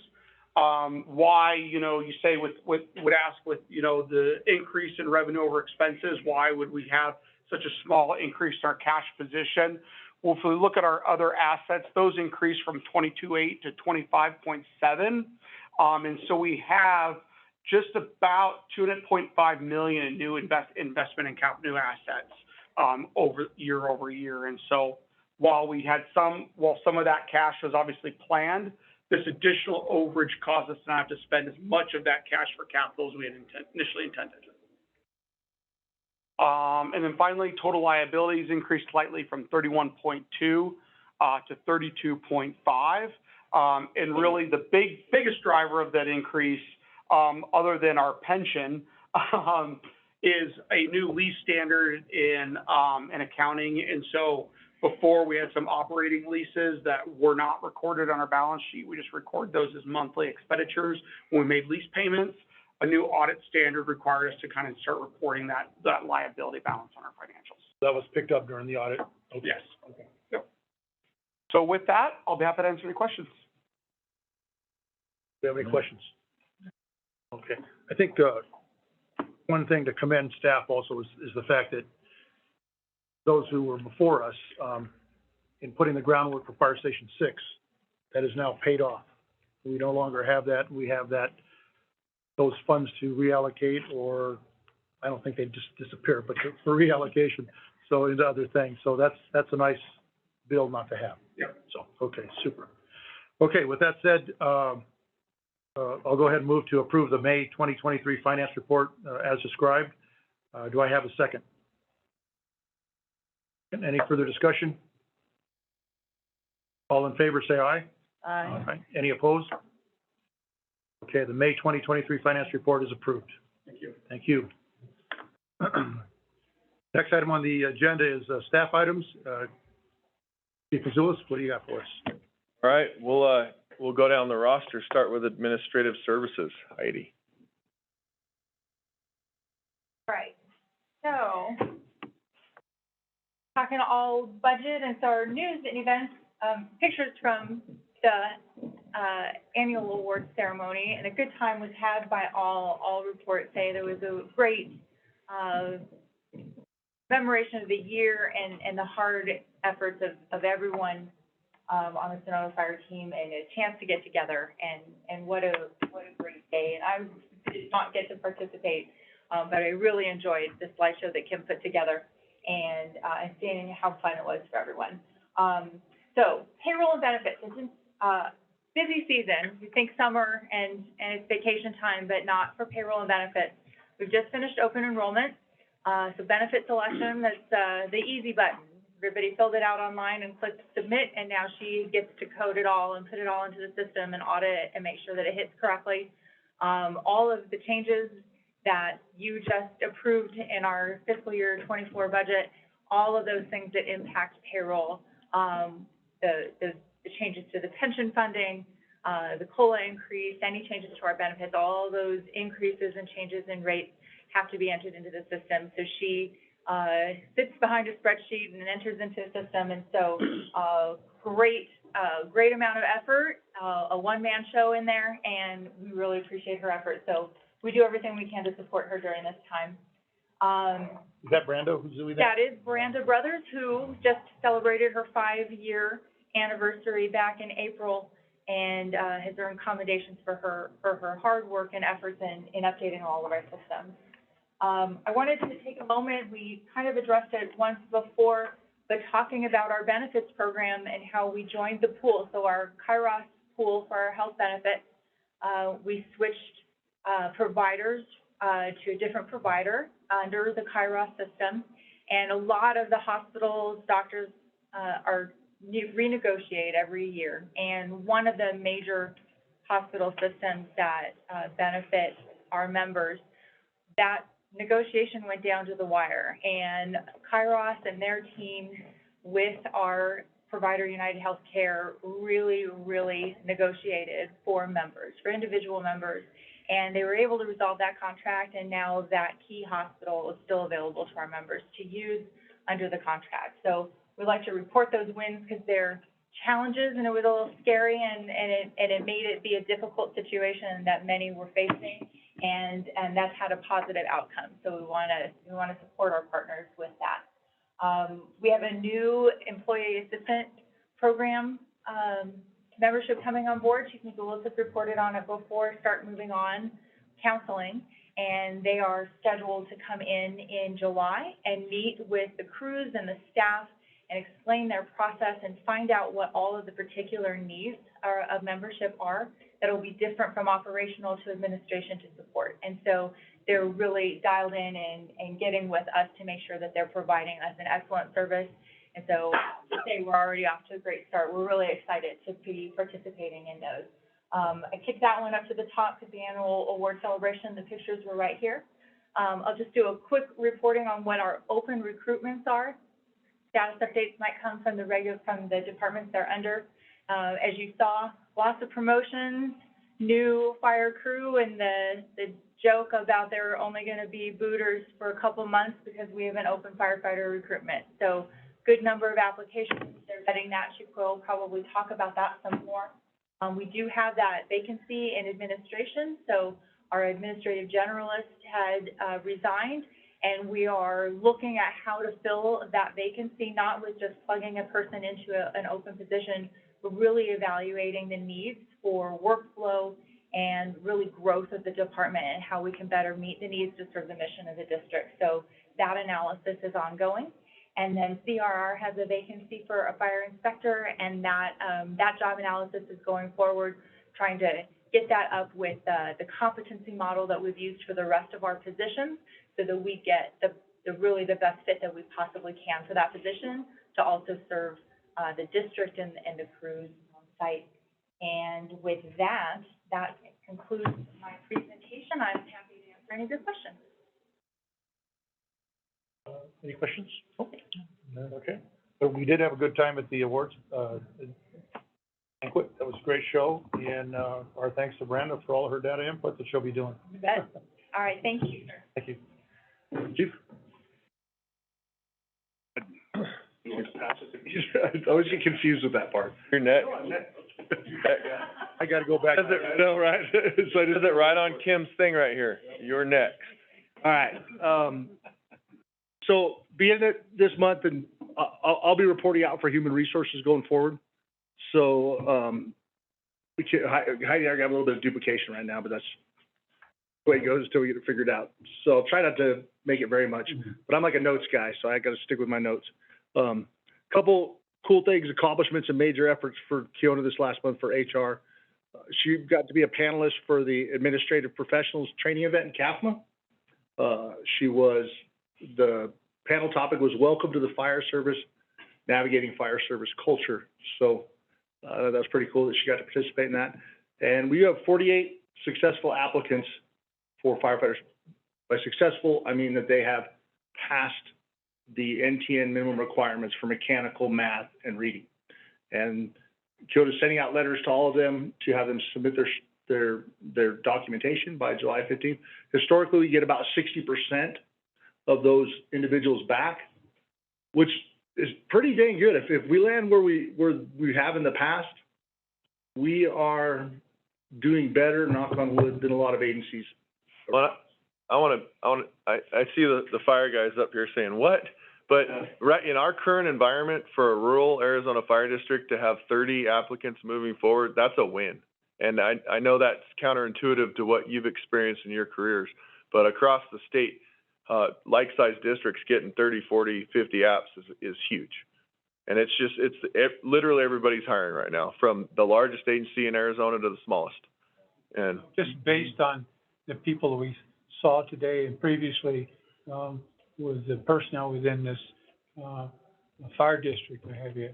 why, you know, you say would ask with, you know, the increase in revenue over expenses, why would we have such a small increase in our cash position? Well, if we look at our other assets, those increased from 22.8 to 25.7. And so we have just about 2.5 million in new investment in new assets, over year. And so while some of that cash was obviously planned, this additional overage caused us to not have to spend as much of that cash for capital as we had initially intended. And then finally, total liabilities increased slightly from 31.2 to 32.5. And really the biggest driver of that increase, other than our pension, is a new lease standard in accounting. And so before we had some operating leases that were not recorded on our balance sheet. We just record those as monthly expenditures. When we made lease payments, a new audit standard required us to kind of start reporting that liability balance on our financials. That was picked up during the audit? Okay. Yes. Okay. Yep. So with that, I'll be happy to answer any questions. Do you have any questions? Okay. I think, one thing to commend staff also is the fact that those who were before us, in putting the groundwork for Fire Station 6, that is now paid off. We no longer have that. We have those funds to reallocate, or I don't think they just disappear, but for reallocation, so into other things. So that's a nice bill not to have. Yep. So, okay, super. Okay, with that said, I'll go ahead and move to approve the May 2023 finance report as described. Do I have a second? Any further discussion? All in favor, say aye. Aye. Aye. Any opposed? Okay, the May 2023 finance report is approved. Thank you. Thank you. Next item on the agenda is staff items. Chief Azulis, what do you got for us? All right, we'll go down the roster, start with administrative services. Heidi. Right, so, talking all budget, and so our news and events, pictures from the annual award ceremony, and a good time was had by all. All reports say there was a great commemoration of the year and the hard efforts of everyone on the Sedona Fire team, and a chance to get together, and what a great day. And I did not get to participate, but I really enjoyed the slideshow that Kim put together, and seeing how fun it was for everyone. So payroll and benefits. It's busy season. You think summer and it's vacation time, but not for payroll and benefits. We've just finished open enrollment. So benefit selection, that's the easy button. Everybody filled it out online and clicked submit, and now she gets to code it all and put it all into the system and audit it and make sure that it hits correctly. All of the changes that you just approved in our fiscal year 24 budget, all of those things that impact payroll, the changes to the pension funding, the COLA increase, any changes to our benefits, all those increases and changes in rates have to be entered into the system. So she sits behind a spreadsheet and enters into the system. And so great amount of effort, a one-man show in there, and we really appreciate her effort. So we do everything we can to support her during this time. Is that Brando who's doing that? That is Branda Brothers, who just celebrated her 5-year anniversary back in April, and has earned commendations for her hard work and efforts in updating all of our systems. I wanted to take a moment, we kind of addressed it once before, but talking about our benefits program and how we joined the pool. So our Kairos pool for our health benefits, we switched providers to a different provider under the Kairos system. And a lot of the hospitals, doctors renegotiate every year. And one of the major hospital systems that benefit our members, that negotiation went down to the wire, and Kairos and their team with our provider, United Healthcare, really negotiated for members, for individual members, and they were able to resolve that contract, and now that key hospital is still available to our members to use under the contract. So we like to report those wins because they're challenges, and it was a little scary, and it made it be a difficult situation that many were facing, and that's had a positive outcome. So we want to support our partners with that. We have a new employee assistant program membership coming on board. Chief McDougal has reported on it before. Start moving on counseling, and they are scheduled to come in July and meet with the crews and the staff and explain their process and find out what all of the particular needs of membership are that'll be different from operational to administration to support. And so they're really dialed in and getting with us to make sure that they're providing us an excellent service. And so to say we're already off to a great start. We're really excited to be participating in those. I kicked that one up to the top because the annual award celebration, the pictures were right here. I'll just do a quick reporting on what our open recruitments are. Status updates might come from the departments they're under. As you saw, lots of promotions, new fire crew, and the joke about they're only going to be booters for a couple months because we have an open firefighter recruitment. So good number of applications. They're vetting that. Chief will probably talk about that some more. We do have that vacancy in administration. So our administrative generalist had resigned, and we are looking at how to fill that vacancy, not with just plugging a person into an open position, but really evaluating the needs for workflow and really growth of the department and how we can better meet the needs to serve the mission of the district. So that analysis is ongoing. And then CRR has a vacancy for a fire inspector, and that job analysis is going forward, trying to get that up with the competency model that we've used for the rest of our positions, so that we get really the best fit that we possibly can for that position to also serve the district and the crews on site. And with that concludes my presentation. I'm happy to answer any of your questions. Any questions? Okay. But we did have a good time at the awards banquet. That was a great show, and our thanks to Brenda for all her data input that she'll be doing. You bet. All right, thank you, sir. Thank you. Chief? I always get confused with that part. You're next. I gotta go back. I know, right? So I Says it right on Kim's thing right here. You're next. all right, so being it this month, and I'll be reporting out for human resources going forward. So, we can, Heidi and I got a little bit of duplication right now, but that's the way it goes until we get it figured out. So I'll try not to make it very much, but I'm like a notes guy, so I gotta stick with my notes. Couple cool things, accomplishments, and major efforts for Keona this last month for HR. She got to be a panelist for the Administrative Professionals Training event in CAFMA. The panel topic was Welcome to the Fire Service, Navigating Fire Service Culture. So that was pretty cool that she got to participate in that. And we have 48 successful applicants for firefighters. By successful, I mean that they have passed the NTN minimum requirements for mechanical, math, and reading. And Keona's sending out letters to all of them to have them submit their documentation by July 15th. Historically, we get about 60% of those individuals back, which is pretty dang good. If we land where we have in the past, we are doing better, knock on wood, than a lot of agencies. Well, I see the fire guys up here saying, what? But right in our current environment for a rural Arizona fire district to have 30 applicants moving forward, that's a win. And I know that's counterintuitive to what you've experienced in your careers, but across the state, like-sized districts getting 30, 40, 50 apps is huge. And literally everybody's hiring right now, from the largest agency in Arizona to the smallest. And Just based on the people we saw today and previously, with the personnel within this, fire district, what have you,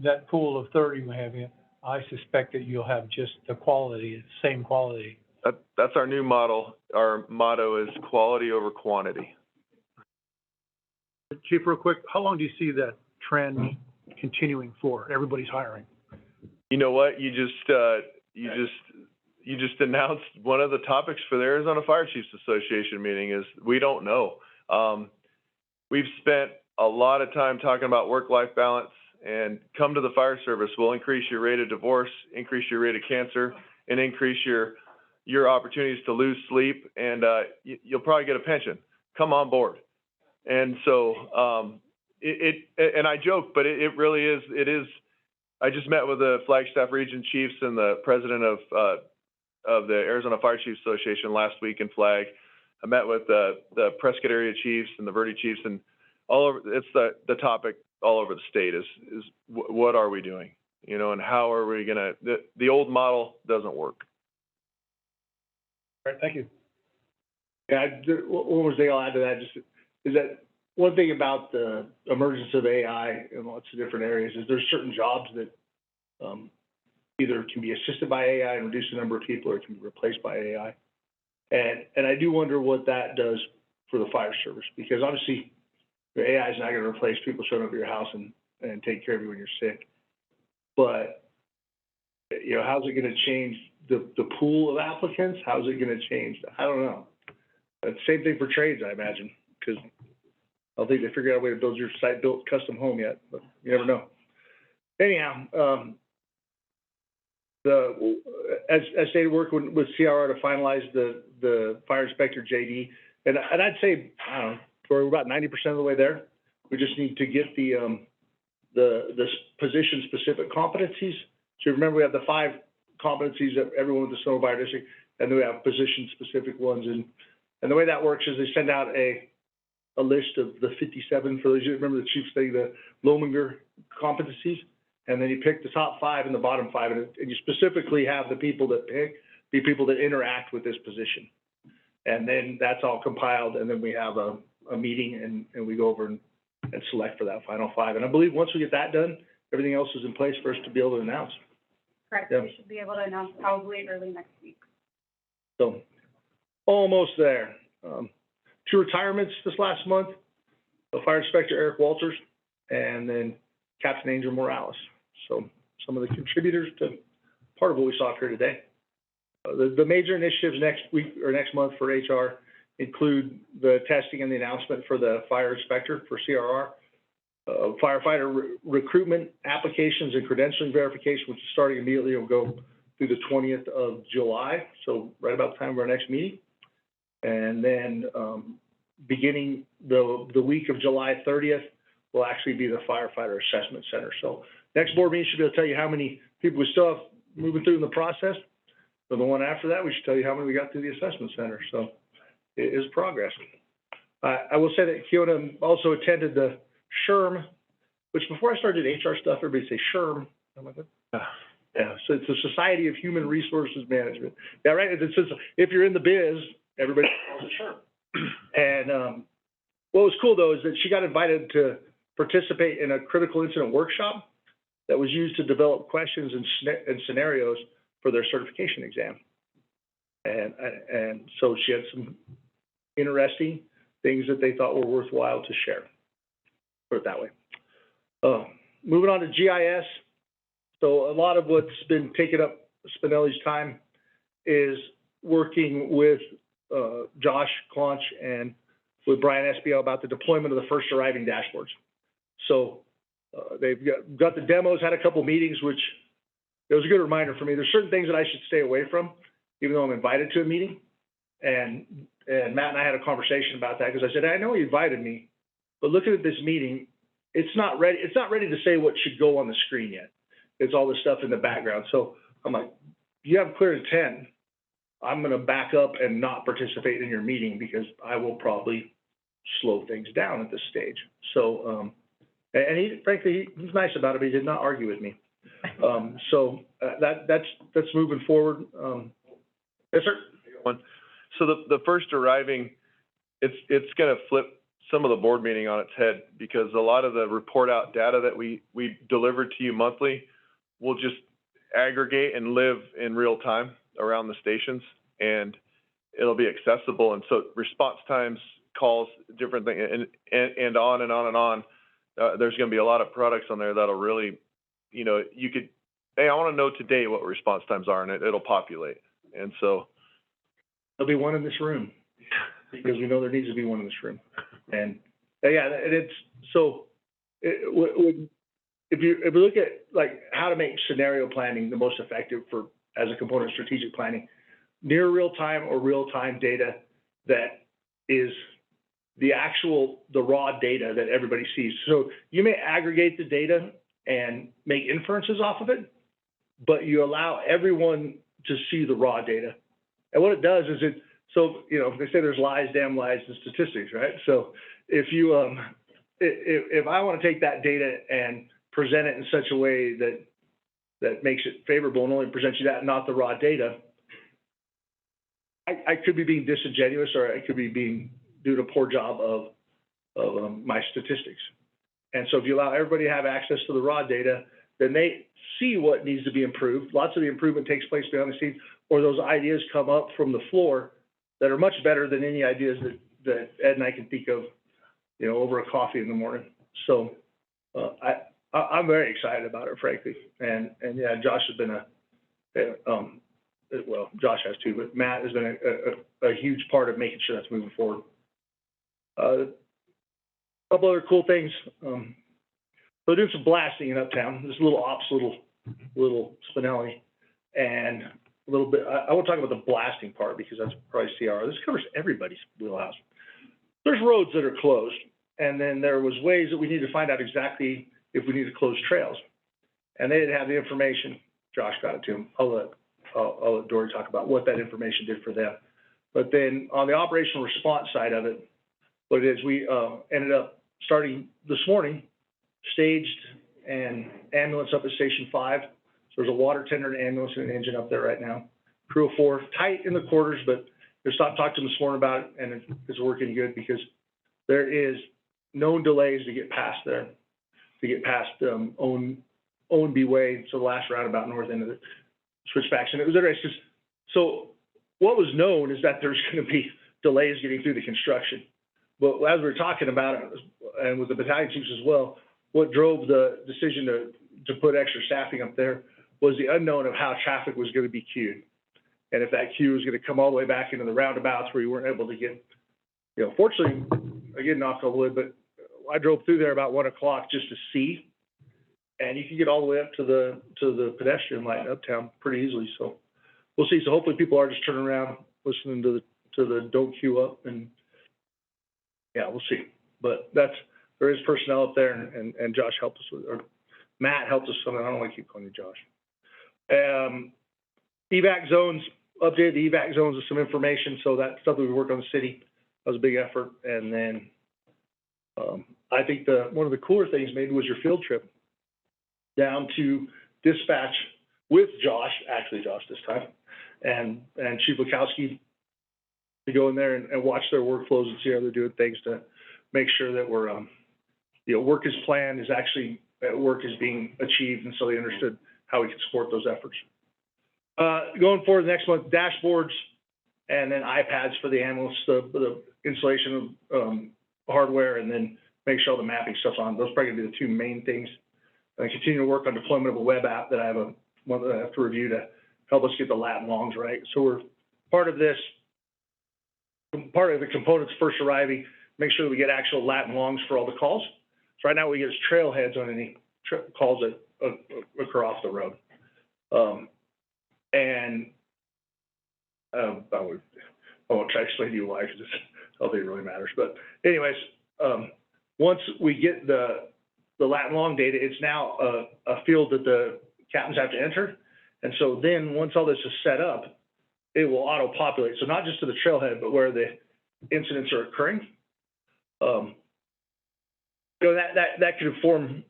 that pool of 30, what have you, I suspect that you'll have just the quality, same quality. that's our new model. Our motto is quality over quantity. Chief, real quick, how long do you see that trend continuing for? Everybody's hiring. You know what? You just announced one of the topics for the Arizona Fire Chiefs Association meeting is we don't know. We've spent a lot of time talking about work-life balance and come to the fire service. We'll increase your rate of divorce, increase your rate of cancer, and increase your opportunities to lose sleep, and you'll probably get a pension. Come on board. And so and I joke, but it really is. It is. I just met with the Flagstaff Region Chiefs and the president of the Arizona Fire Chiefs Association last week in Flag. I met with the Prescott area chiefs and the Verde chiefs, and all over. It's the topic all over the state is what are we doing, you know, and how are we gonna? The old model doesn't work. All right, thank you. Yeah, one more thing I'll add to that is that one thing about the emergence of AI in lots of different areas is there's certain jobs that either can be assisted by AI and reduce the number of people, or it can be replaced by AI. And I do wonder what that does for the fire service, because obviously the AI is not going to replace people showing up at your house and take care of you when you're sick. But, you know, how's it going to change the pool of applicants? How's it going to change? I don't know. It's the same thing for trades, I imagine, because I don't think they figured out a way to build your site-built custom home yet, but you never know. Anyhow, as stated, working with CRR to finalize the fire inspector JD, and I'd say, I don't know, we're about 90% of the way there. We just need to get the position-specific competencies. So remember, we have the 5 competencies that everyone with the Sedona Fire District, and then we have position-specific ones. And the way that works is they send out a list of the 57, for those who remember the chief study, the Lominger competencies, and then you pick the top 5 and the bottom 5, and you specifically have the people that be people that interact with this position. And then that's all compiled, and then we have a meeting, and we go over and select for that final 5. And I believe once we get that done, everything else is in place for us to be able to announce. Correct, Yeah. we should be able to announce probably early next week. So, almost there. 2 retirements this last month, the fire inspector Eric Walters, and then Captain Angel Morales. So some of the contributors to part of what we saw up here today. The major initiatives next week or next month for HR include the testing and the announcement for the fire inspector for CRR, firefighter recruitment applications and credentialing verification, which is starting immediately. It'll go through the 20th of July, so right about the time of our next meeting. And then beginning the week of July 30th will actually be the firefighter assessment center. So next board meeting should be able to tell you how many people we still have moving through in the process. For the one after that, we should tell you how many we got through the assessment center. So it is progress. I will say that Keona also attended the SHRM, which before I started HR stuff, everybody say SHRM. I'm like, yeah, so it's the Society of Human Resources Management. Yeah, right. It says if you're in the biz, everybody calls it SHRM. And what was cool though is that she got invited to participate in a critical incident workshop that was used to develop questions and scenarios for their certification exam. And so she had some interesting things that they thought were worthwhile to share. Put it that way. Moving on to GIS. So a lot of what's been taking up Spinelli's time is working with Josh Claunch and with Brian Espio about the deployment of the first arriving dashboards. So they've got the demos, had a couple meetings, which it was a good reminder for me. There's certain things that I should stay away from, even though I'm invited to a meeting. And Matt and I had a conversation about that because I said, I know you invited me, but looking at this meeting, it's not ready to say what should go on the screen yet. It's all the stuff in the background. So I'm like, you have clear intent. I'm going to back up and not participate in your meeting because I will probably slow things down at this stage. So, and he, frankly, he's nice about it, but he did not argue with me. So that's moving forward. Yes, sir. So the first arriving, it's going to flip some of the board meeting on its head because a lot of the report out data that we deliver to you monthly will just aggregate and live in real time around the stations, and it'll be accessible. And so response times, calls, different things, and on and on and on. There's going to be a lot of products on there that'll really, you know, you could, hey, I want to know today what response times are, and it'll populate. And so there'll be one in this room because we know there needs to be one in this room. And yeah, it's so when if you look at like how to make scenario planning the most effective as a component of strategic planning, near real-time or real-time data that is the raw data that everybody sees. So you may aggregate the data and make inferences off of it, but you allow everyone to see the raw data. And what it does is they say there's lies, damn lies, and statistics, right? So if I want to take that data and present it in such a way that makes it favorable and only presents you that and not the raw data, I could be being disingenuous, or I could be doing a poor job of my statistics. And so if you allow everybody to have access to the raw data, then they see what needs to be improved. Lots of the improvement takes place behind the scenes, or those ideas come up from the floor that are much better than any ideas that Ed and I can think of, over a coffee in the morning. So I'm very excited about it, frankly. And yeah, Josh has been Josh has too, but Matt has been a huge part of making sure that's moving forward. A couple other cool things. So doing some blasting in Uptown. This little ops, little Spinelli, and a little bit. I won't talk about the blasting part because that's probably CR. This covers everybody's wheelhouse. There's roads that are closed, and then there was ways that we need to find out exactly if we need to close trails, and they didn't have the information. Josh got it to them. I'll let Dory talk about what that information did for them. But then on the operational response side of it, what it is, we ended up starting this morning, staged an ambulance up at Station 5. So there's a water tender, an ambulance, and an engine up there right now. Crew of 4, tight in the quarters, but they stopped talking to them this morning about it, and it's working good because there is known delays to get past there, to get past Owenby Way, so the last roundabout north end of the switchbacks. And it was interesting because, so what was known is that there's going to be delays getting through the construction. But as we were talking about it, and with the battalion chiefs as well, what drove the decision to put extra staffing up there was the unknown of how traffic was going to be queued. And if that queue was going to come all the way back into the roundabouts where you weren't able to get, fortunately, again, knock on wood, but I drove through there about 1 o'clock just to see, and you can get all the way up to the pedestrian light in Uptown pretty easily. So we'll see. So hopefully people are just turning around, listening to the don't queue up, and yeah, we'll see. But there is personnel up there, and Josh helped us with, or Matt helped us with, I don't want to keep calling you Josh. Evac zones, updated the evac zones with some information. So that's something we worked on the city. That was a big effort. And then I think one of the cooler things maybe was your field trip down to dispatch with Josh, actually Josh this time, and Chief Lukowski, to go in there and watch their workflows and see how they're doing things to make sure that we're, work as planned is actually, work is being achieved, and so they understood how we could support those efforts. Going forward next month, dashboards and then iPads for the analysts, the installation of hardware, and then make sure all the mapping stuff's on. Those are probably gonna be the two main things. And I continue to work on deployment of a web app that I have one that I have to review to help us get the lat and longs right. So we're part of this. Part of the components first arriving, make sure that we get actual lat and longs for all the calls. So right now we get is trailheads on any calls that occur off the road. I won't try to explain to you why, because I don't think it really matters. But anyways, once we get the lat and long data, it's now a field that the captains have to enter. And so then once all this is set up, it will auto-populate. So not just to the trailhead, but where the incidents are occurring. That can inform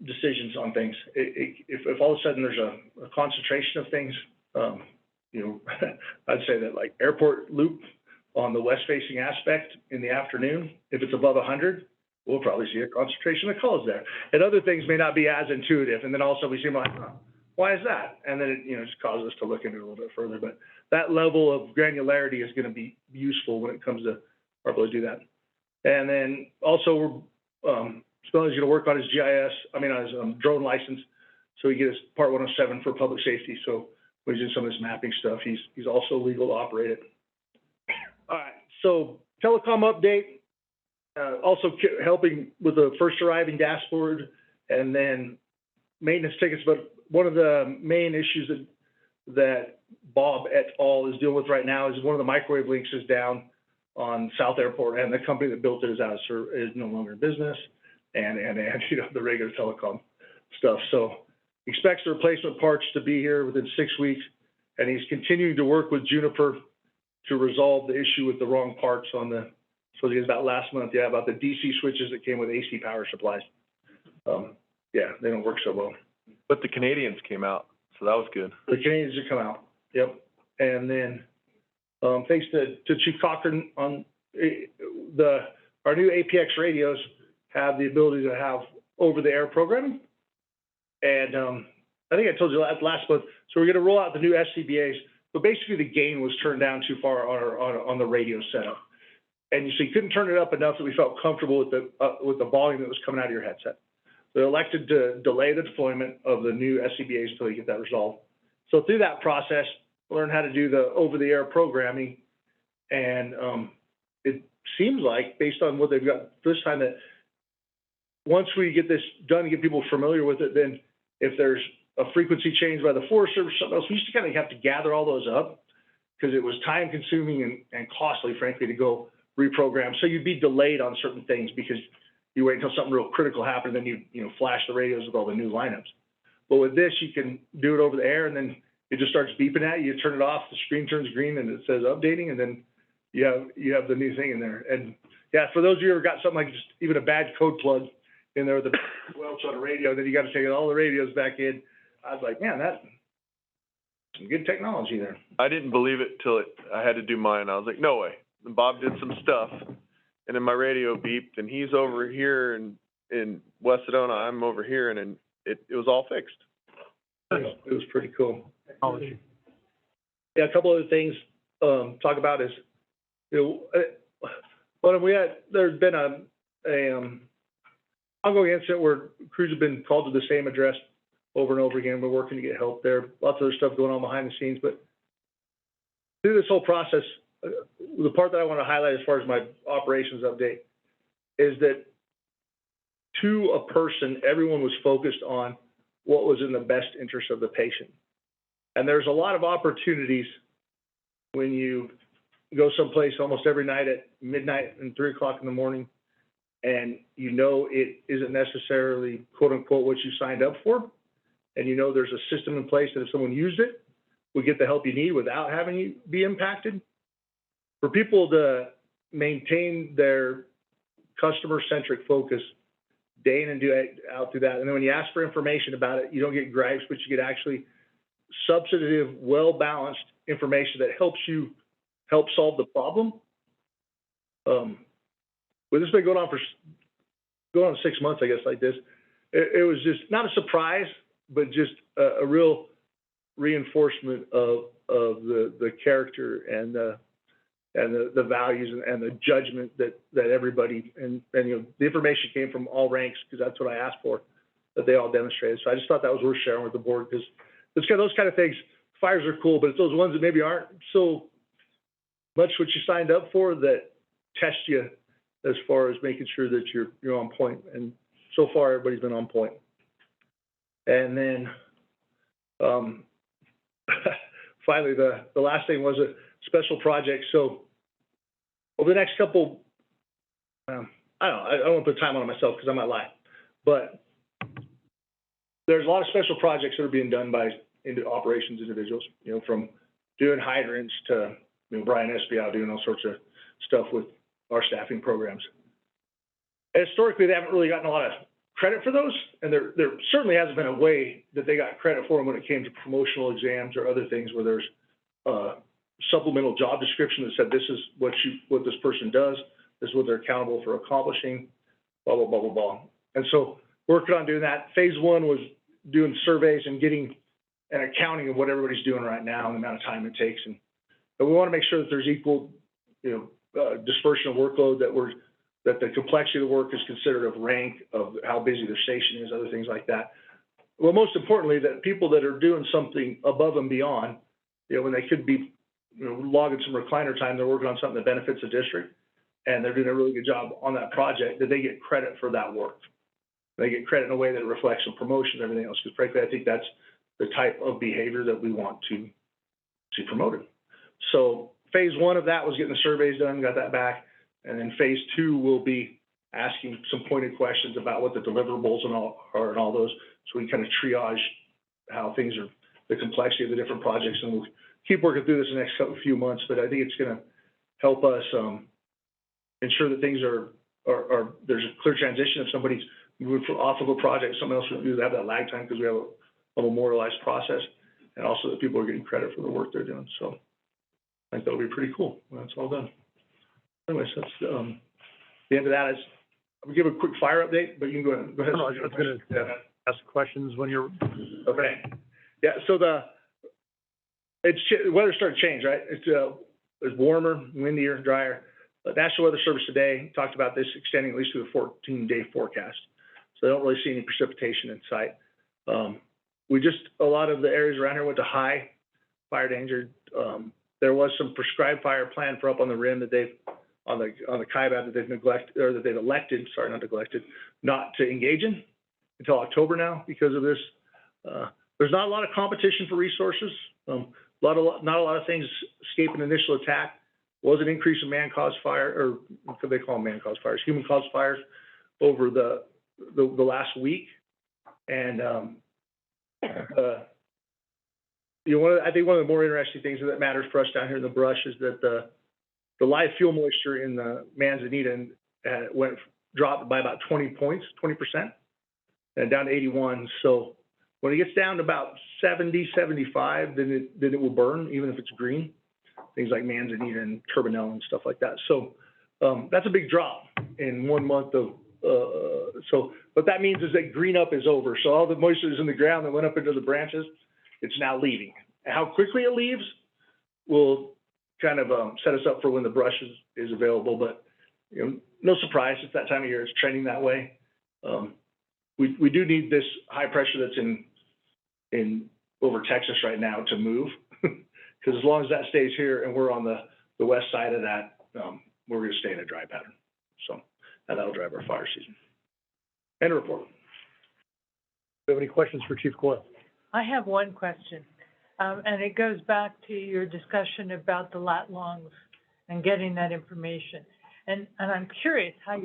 decisions on things. If all of a sudden there's a concentration of things, I'd say that like airport loop on the west-facing aspect in the afternoon, if it's above 100, we'll probably see a concentration of calls there. And other things may not be as intuitive. And then also we see like, why is that? And then it just causes us to look into it a little bit further. But that level of granularity is going to be useful when it comes to our ability to do that. And then also Speller's going to work on his on his drone license, so he gets Part 107 for public safety. So when he's doing some of this mapping stuff, he's also legal to operate it. All right, so telecom update, also helping with the first arriving dashboard, and then maintenance tickets, but one of the main issues that Bob et al. Is dealing with right now is one of the microwave links is down on South Airport, and the company that built it is is no longer in business, and you know, the regular telecom stuff. So expects the replacement parts to be here within 6 weeks, and he's continuing to work with Juniper to resolve the issue with the wrong parts on the, so it was about last month, yeah, about the DC switches that came with AC power supplies. Yeah, they don't work so well. But the Canadians came out, so that was good. The Canadians have come out, yep. And then, thanks to Chief Cochran on our new APX radios have the ability to have over-the-air programming. And I think I told you last month, so we're gonna roll out the new SCBAs, but basically the gain was turned down too far on the radio setup. And so you couldn't turn it up enough that we felt comfortable with the volume that was coming out of your headset. They elected to delay the deployment of the new SCBAs until they get that resolved. So through that process, learn how to do the over-the-air programming. And it seems like, based on what they've got this time, that once we get this done and get people familiar with it, then if there's a frequency change by the Forest Service or something else, we used to kind of have to gather all those up because it was time consuming and costly, frankly, to go reprogram. So you'd be delayed on certain things because you wait until something real critical happened, then you flash the radios with all the new lineups. But with this, you can do it over the air, and then it just starts beeping at you. You turn it off, the screen turns green, and it says updating, and then you have the new thing in there. And yeah, for those of you who ever got something like just even a bad code plug in there with the Welch on a radio, then you got to take all the radios back in. I was like, man, that's some good technology there. I didn't believe it till I had to do mine. I was like, no way. And Bob did some stuff, and then my radio beeped, and he's over here in West Sedona. I'm over here, and then it was all fixed. It was pretty cool. Technology. Yeah, a couple other things talk about is, there's been a ongoing incident where crews have been called to the same address over and over again. We're working to get help there. Lots of other stuff going on behind the scenes, but through this whole process, the part that I want to highlight as far as my operations update is that to a person, everyone was focused on what was in the best interest of the patient. And there's a lot of opportunities when you go someplace almost every night at midnight and 3 o'clock in the morning, and you know it isn't necessarily quote unquote what you signed up for, and you know there's a system in place that if someone used it, would get the help you need without having you be impacted. For people to maintain their customer-centric focus day in and day out through that, and then when you ask for information about it, you don't get gripes, but you get actually substantive, well-balanced information that helps you help solve the problem. Well, this has been going on 6 months, I guess, like this. It was just not a surprise, but just a real reinforcement of the character and the values and the judgment that everybody and you know the information came from all ranks, because that's what I asked for, that they all demonstrated. So I just thought that was worth sharing with the board, because it's got those kind of things. Fires are cool, but it's those ones that maybe aren't so much what you signed up for that test you as far as making sure that you're on point. And so far, everybody's been on point. And then finally, the last thing was a special project. So over the next couple, I don't want to put time on it myself because I might lie, but there's a lot of special projects that are being done by operations individuals, you know, from doing hydrants to, you know, Brian Espiow doing all sorts of stuff with our staffing programs. And historically, they haven't really gotten a lot of credit for those, and there certainly hasn't been a way that they got credit for them when it came to promotional exams or other things where there's a supplemental job description that said this is what this person does, this is what they're accountable for accomplishing, blah, blah, blah, blah, blah. And so working on doing that. Phase one was doing surveys and getting an accounting of what everybody's doing right now and the amount of time it takes. And we want to make sure that there's equal, you know, dispersion of workload, that the complexity of the work is considered of rank, of how busy their station is, other things like that. Well, most importantly, that people that are doing something above and beyond, you know, when they could be, you know, logging some recliner time, they're working on something that benefits the district, and they're doing a really good job on that project, that they get credit for that work. they get credit in a way that reflects on promotion and everything else, because frankly, I think that's the type of behavior that we want to see promoted. So phase one of that was getting the surveys done, got that back, and then phase two will be asking some pointed questions about what the deliverables and all are and all those, so we can kind of triage how things are, the complexity of the different projects, and we'll keep working through this in the next few months, but I think it's gonna help us ensure that things are there's a clear transition. If somebody's moving off of a project, someone else will have that lag time because we have a memorialized process, and also that people are getting credit for the work they're doing. So I think that'll be pretty cool when it's all done. Anyways, that's the end of that. Is we give a quick fire update, but you can go ahead. No, I was gonna ask questions when you're. Okay. Yeah. So weather started to change, right? It's warmer, windier, drier. But National Weather Service today talked about this extending at least to the 14-day forecast. So they don't really see any precipitation in sight. A lot of the areas around here went to high fire danger. There was some prescribed fire plan for up on the rim that on the Kaibab that they've neglected, or that they've elected, sorry, not neglected, not to engage in until October now because of this. There's not a lot of competition for resources. Not a lot of things escape an initial attack. Was an increase in man-caused fire, or what do they call them, man-caused fires? Human-caused fires over the last week, and I think one of the more interesting things that matters for us down here in the brush is that the live fuel moisture in the Manzanita dropped by about 20%, and down to 81. So when it gets down to about 70, 75, then it will burn, even if it's green. Things like Manzanita and Turbinella and stuff like that. So that's a big drop in 1 month of, so what that means is that green up is over. So all the moisture that's in the ground that went up into the branches, it's now leaving. How quickly it leaves will kind of set us up for when the brush is available, but no surprise, it's that time of year, it's trending that way. We do need this high pressure that's in over Texas right now to move. Because as long as that stays here and we're on the west side of that, we're going to stay in a dry pattern. So that'll drive our fire season. End of report. Do you have any questions for Chief Coyle? I have one question, and it goes back to your discussion about the lat longs and getting that information. And I'm curious how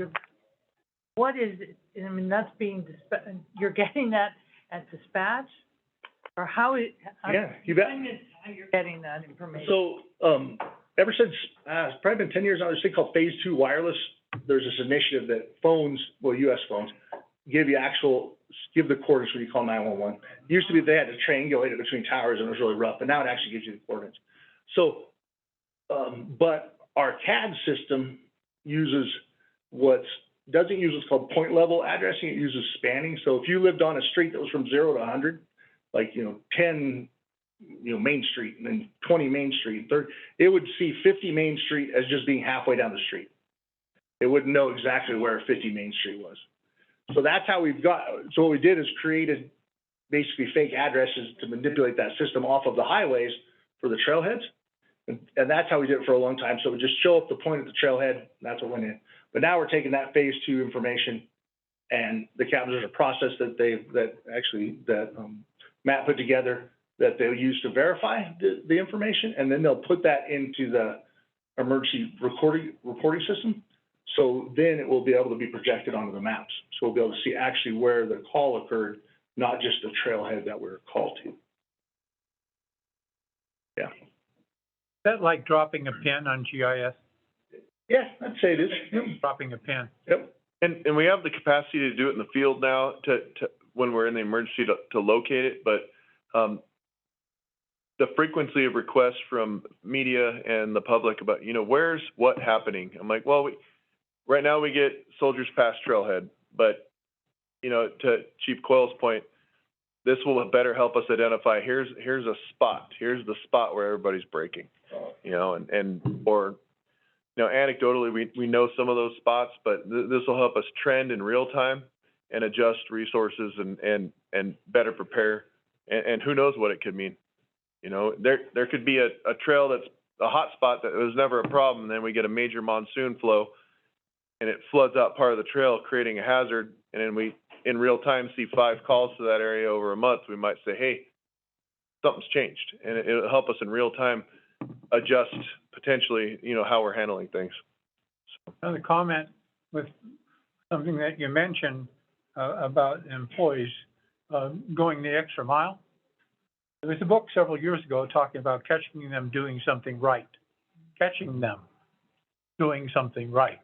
what is it? I mean, that's you're getting that at dispatch? Or how Yeah, you bet. How you're getting that information? So ever since, it's probably been 10 years now, there's a thing called Phase 2 Wireless. There's this initiative that phones, well, US phones, give the coordinates when you call 911. It used to be they had to triangulate it between towers and it was really rough, but now it actually gives you the coordinates. So, but our CAD system doesn't use what's called point level addressing, it uses spanning. So if you lived on a street that was from 0 to 100, like, 10, Main Street, and then 20 Main Street, it would see 50 Main Street as just being halfway down the street. It wouldn't know exactly where 50 Main Street was. So that's how so what we did is created basically fake addresses to manipulate that system off of the highways for the trailheads. And that's how we did it for a long time. So it would just show up the point at the trailhead, and that's what went in. But now we're taking that Phase 2 information, and there's a process that Matt put together that they'll use to verify the information, and then they'll put that into the emergency reporting system. So then it will be able to be projected onto the maps. So we'll be able to see actually where the call occurred, not just the trailhead that we're called to. Yeah. Is that like dropping a pin on GIS? Yeah, I'd say it is. Yep. Dropping a pin. Yep. And we have the capacity to do it in the field now to when we're in the emergency to locate it, but the frequency of requests from media and the public about, where's what happening? I'm like, well, right now we get soldiers past trailhead, but, to Chief Coyle's point, this will better help us identify, here's a spot, here's the spot where everybody's breaking, anecdotally, we know some of those spots, but this will help us trend in real time and adjust resources and better prepare. And who knows what it could mean. There could be a trail that's a hot spot that was never a problem, and then we get a major monsoon flow and it floods out part of the trail, creating a hazard, and then in real time see 5 calls to that area over a month, we might say, hey, something's changed, and it'll help us in real time adjust potentially, you know, how we're handling things. Another comment with something that you mentioned, about employees, going the extra mile. There was a book several years ago talking about catching them doing something right, catching them doing something right.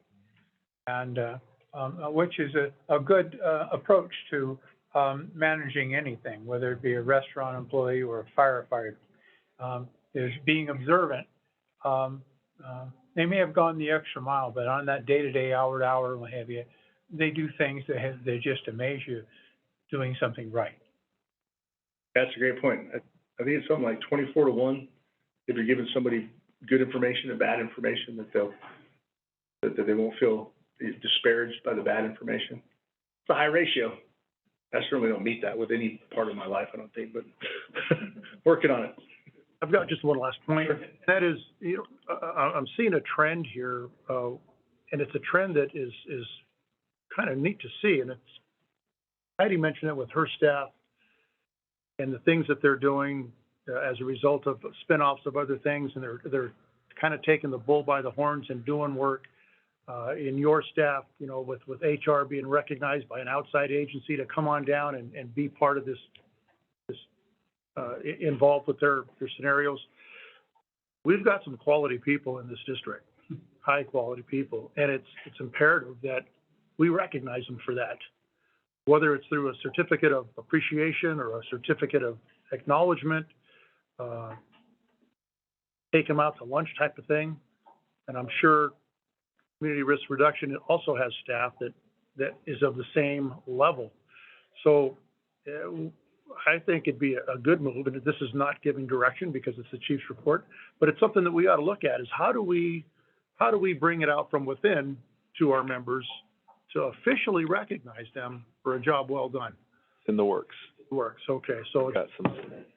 And, which is a good, approach to, managing anything, whether it be a restaurant employee or a firefighter, is being observant. They may have gone the extra mile, but on that day-to-day, hour-to-hour, what have you, they do things they just amaze you doing something right. That's a great point. I think it's something like 24-1. If you're giving somebody good information and bad information, that they won't feel disparaged by the bad information. It's a high ratio. I certainly don't meet that with any part of my life, I don't think, but working on it. I've got just one last point. That is, you know, I'm seeing a trend here, and it's a trend that is kind of neat to see. And it's, Heidi mentioned it with her staff and the things that they're doing as a result of spinoffs of other things, and they're kind of taking the bull by the horns and doing work. In your staff, you know, with HR being recognized by an outside agency to come on down and be part of this involved with their scenarios. We've got some quality people in this district, high quality people, and it's imperative that we recognize them for that, whether it's through a certificate of appreciation or a certificate of acknowledgement, take them out to lunch type of thing. And I'm sure Community Risk Reduction also has staff that is of the same level. So I think it'd be a good move, and this is not giving direction because it's the chief's report, but it's something that we ought to look at, is how do we bring it out from within to our members to officially recognize them for a job well done? In the works. Works, okay, so Got some.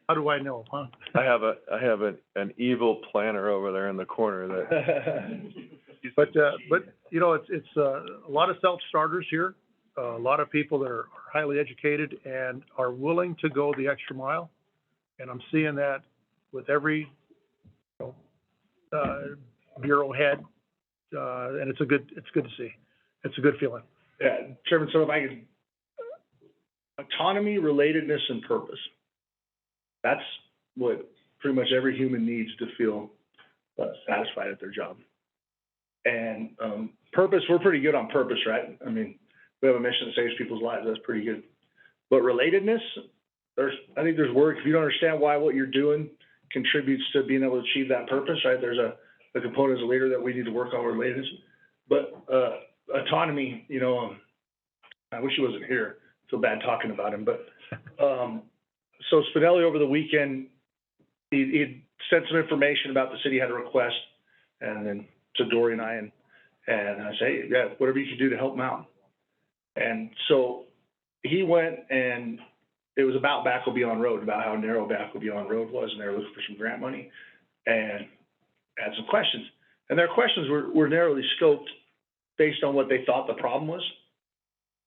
how do I know, huh? I have an evil planner over there in the corner that. But you know, it's a lot of self-starters here, a lot of people that are highly educated and are willing to go the extra mile. And I'm seeing that with every, you know, bureau head, and it's good to see. It's a good feeling. Yeah, Chairman, so if I could, autonomy, relatedness, and purpose. That's what pretty much every human needs to feel satisfied at their job. And purpose, we're pretty good on purpose, right? I mean, we have a mission that saves people's lives. That's pretty good. But relatedness, I think there's work. If you don't understand why what you're doing contributes to being able to achieve that purpose, right? There's a component as a leader that we need to work on relatedness. But autonomy, you know, I wish he wasn't here. I feel bad talking about him. But so Spinelli over the weekend, he sent some information about the city had a request, and then to Dory and I, and I say, yeah, whatever you can do to help him out. And so he went, and it was about Backville Beyond Road, about how narrow Backville Beyond Road was, and they were looking for some grant money, and had some questions. And their questions were narrowly scoped based on what they thought the problem was.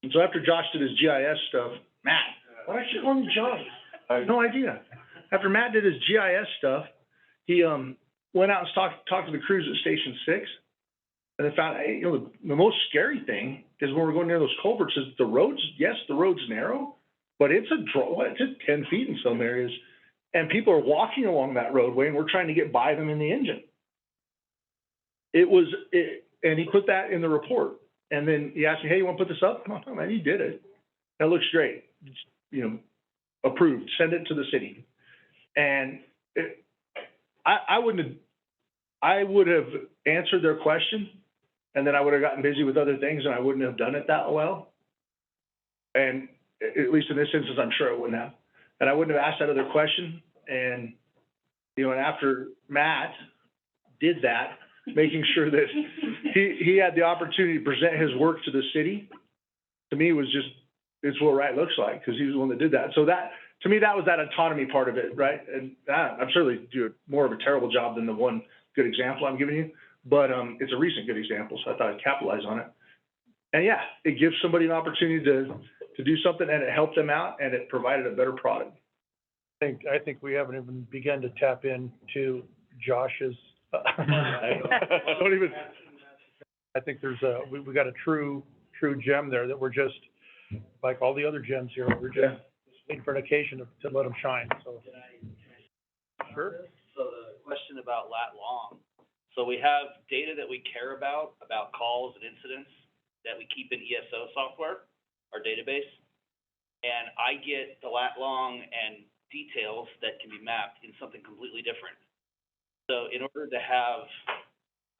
And so after Josh did his GIS stuff, Matt, why don't you call him Josh? I have no idea. After Matt did his GIS stuff, he went out and talked to the crews at Station 6, and they found, you know, the most scary thing is when we're going near those culverts is the roads, yes, the road's narrow, but it's at 10 feet in some areas, and people are walking along that roadway, and we're trying to get by them in the engine. And he put that in the report. And then he asked me, hey, you want to put this up? Oh, man, you did it. That looks great. It's, you know, approved. Send it to the city. And I would have answered their question, and then I would have gotten busy with other things, and I wouldn't have done it that well. And at least in this instance, I'm sure I wouldn't have. And I wouldn't have asked that other question. And, you know, and after Matt did that, making sure that he had the opportunity to present his work to the city, to me was just, it's what right looks like, because he was the one that did that. So that, to me, that was that autonomy part of it, right? And I'm certainly doing more of a terrible job than the one good example I'm giving you, but it's a recent good example, so I thought I'd capitalize on it. And yeah, it gives somebody an opportunity to to do something, and it helped them out, and it provided a better product. I think we haven't even begun to tap into Josh's, Don't even, I think there's we got a true gem there that we're just, like all the other gems here, we're just waiting for an occasion to let them shine, so. Sure. So the question about lat long, so we have data that we care about calls and incidents that we keep in ESO software, our database. And I get the lat long and details that can be mapped in something completely different. So in order to have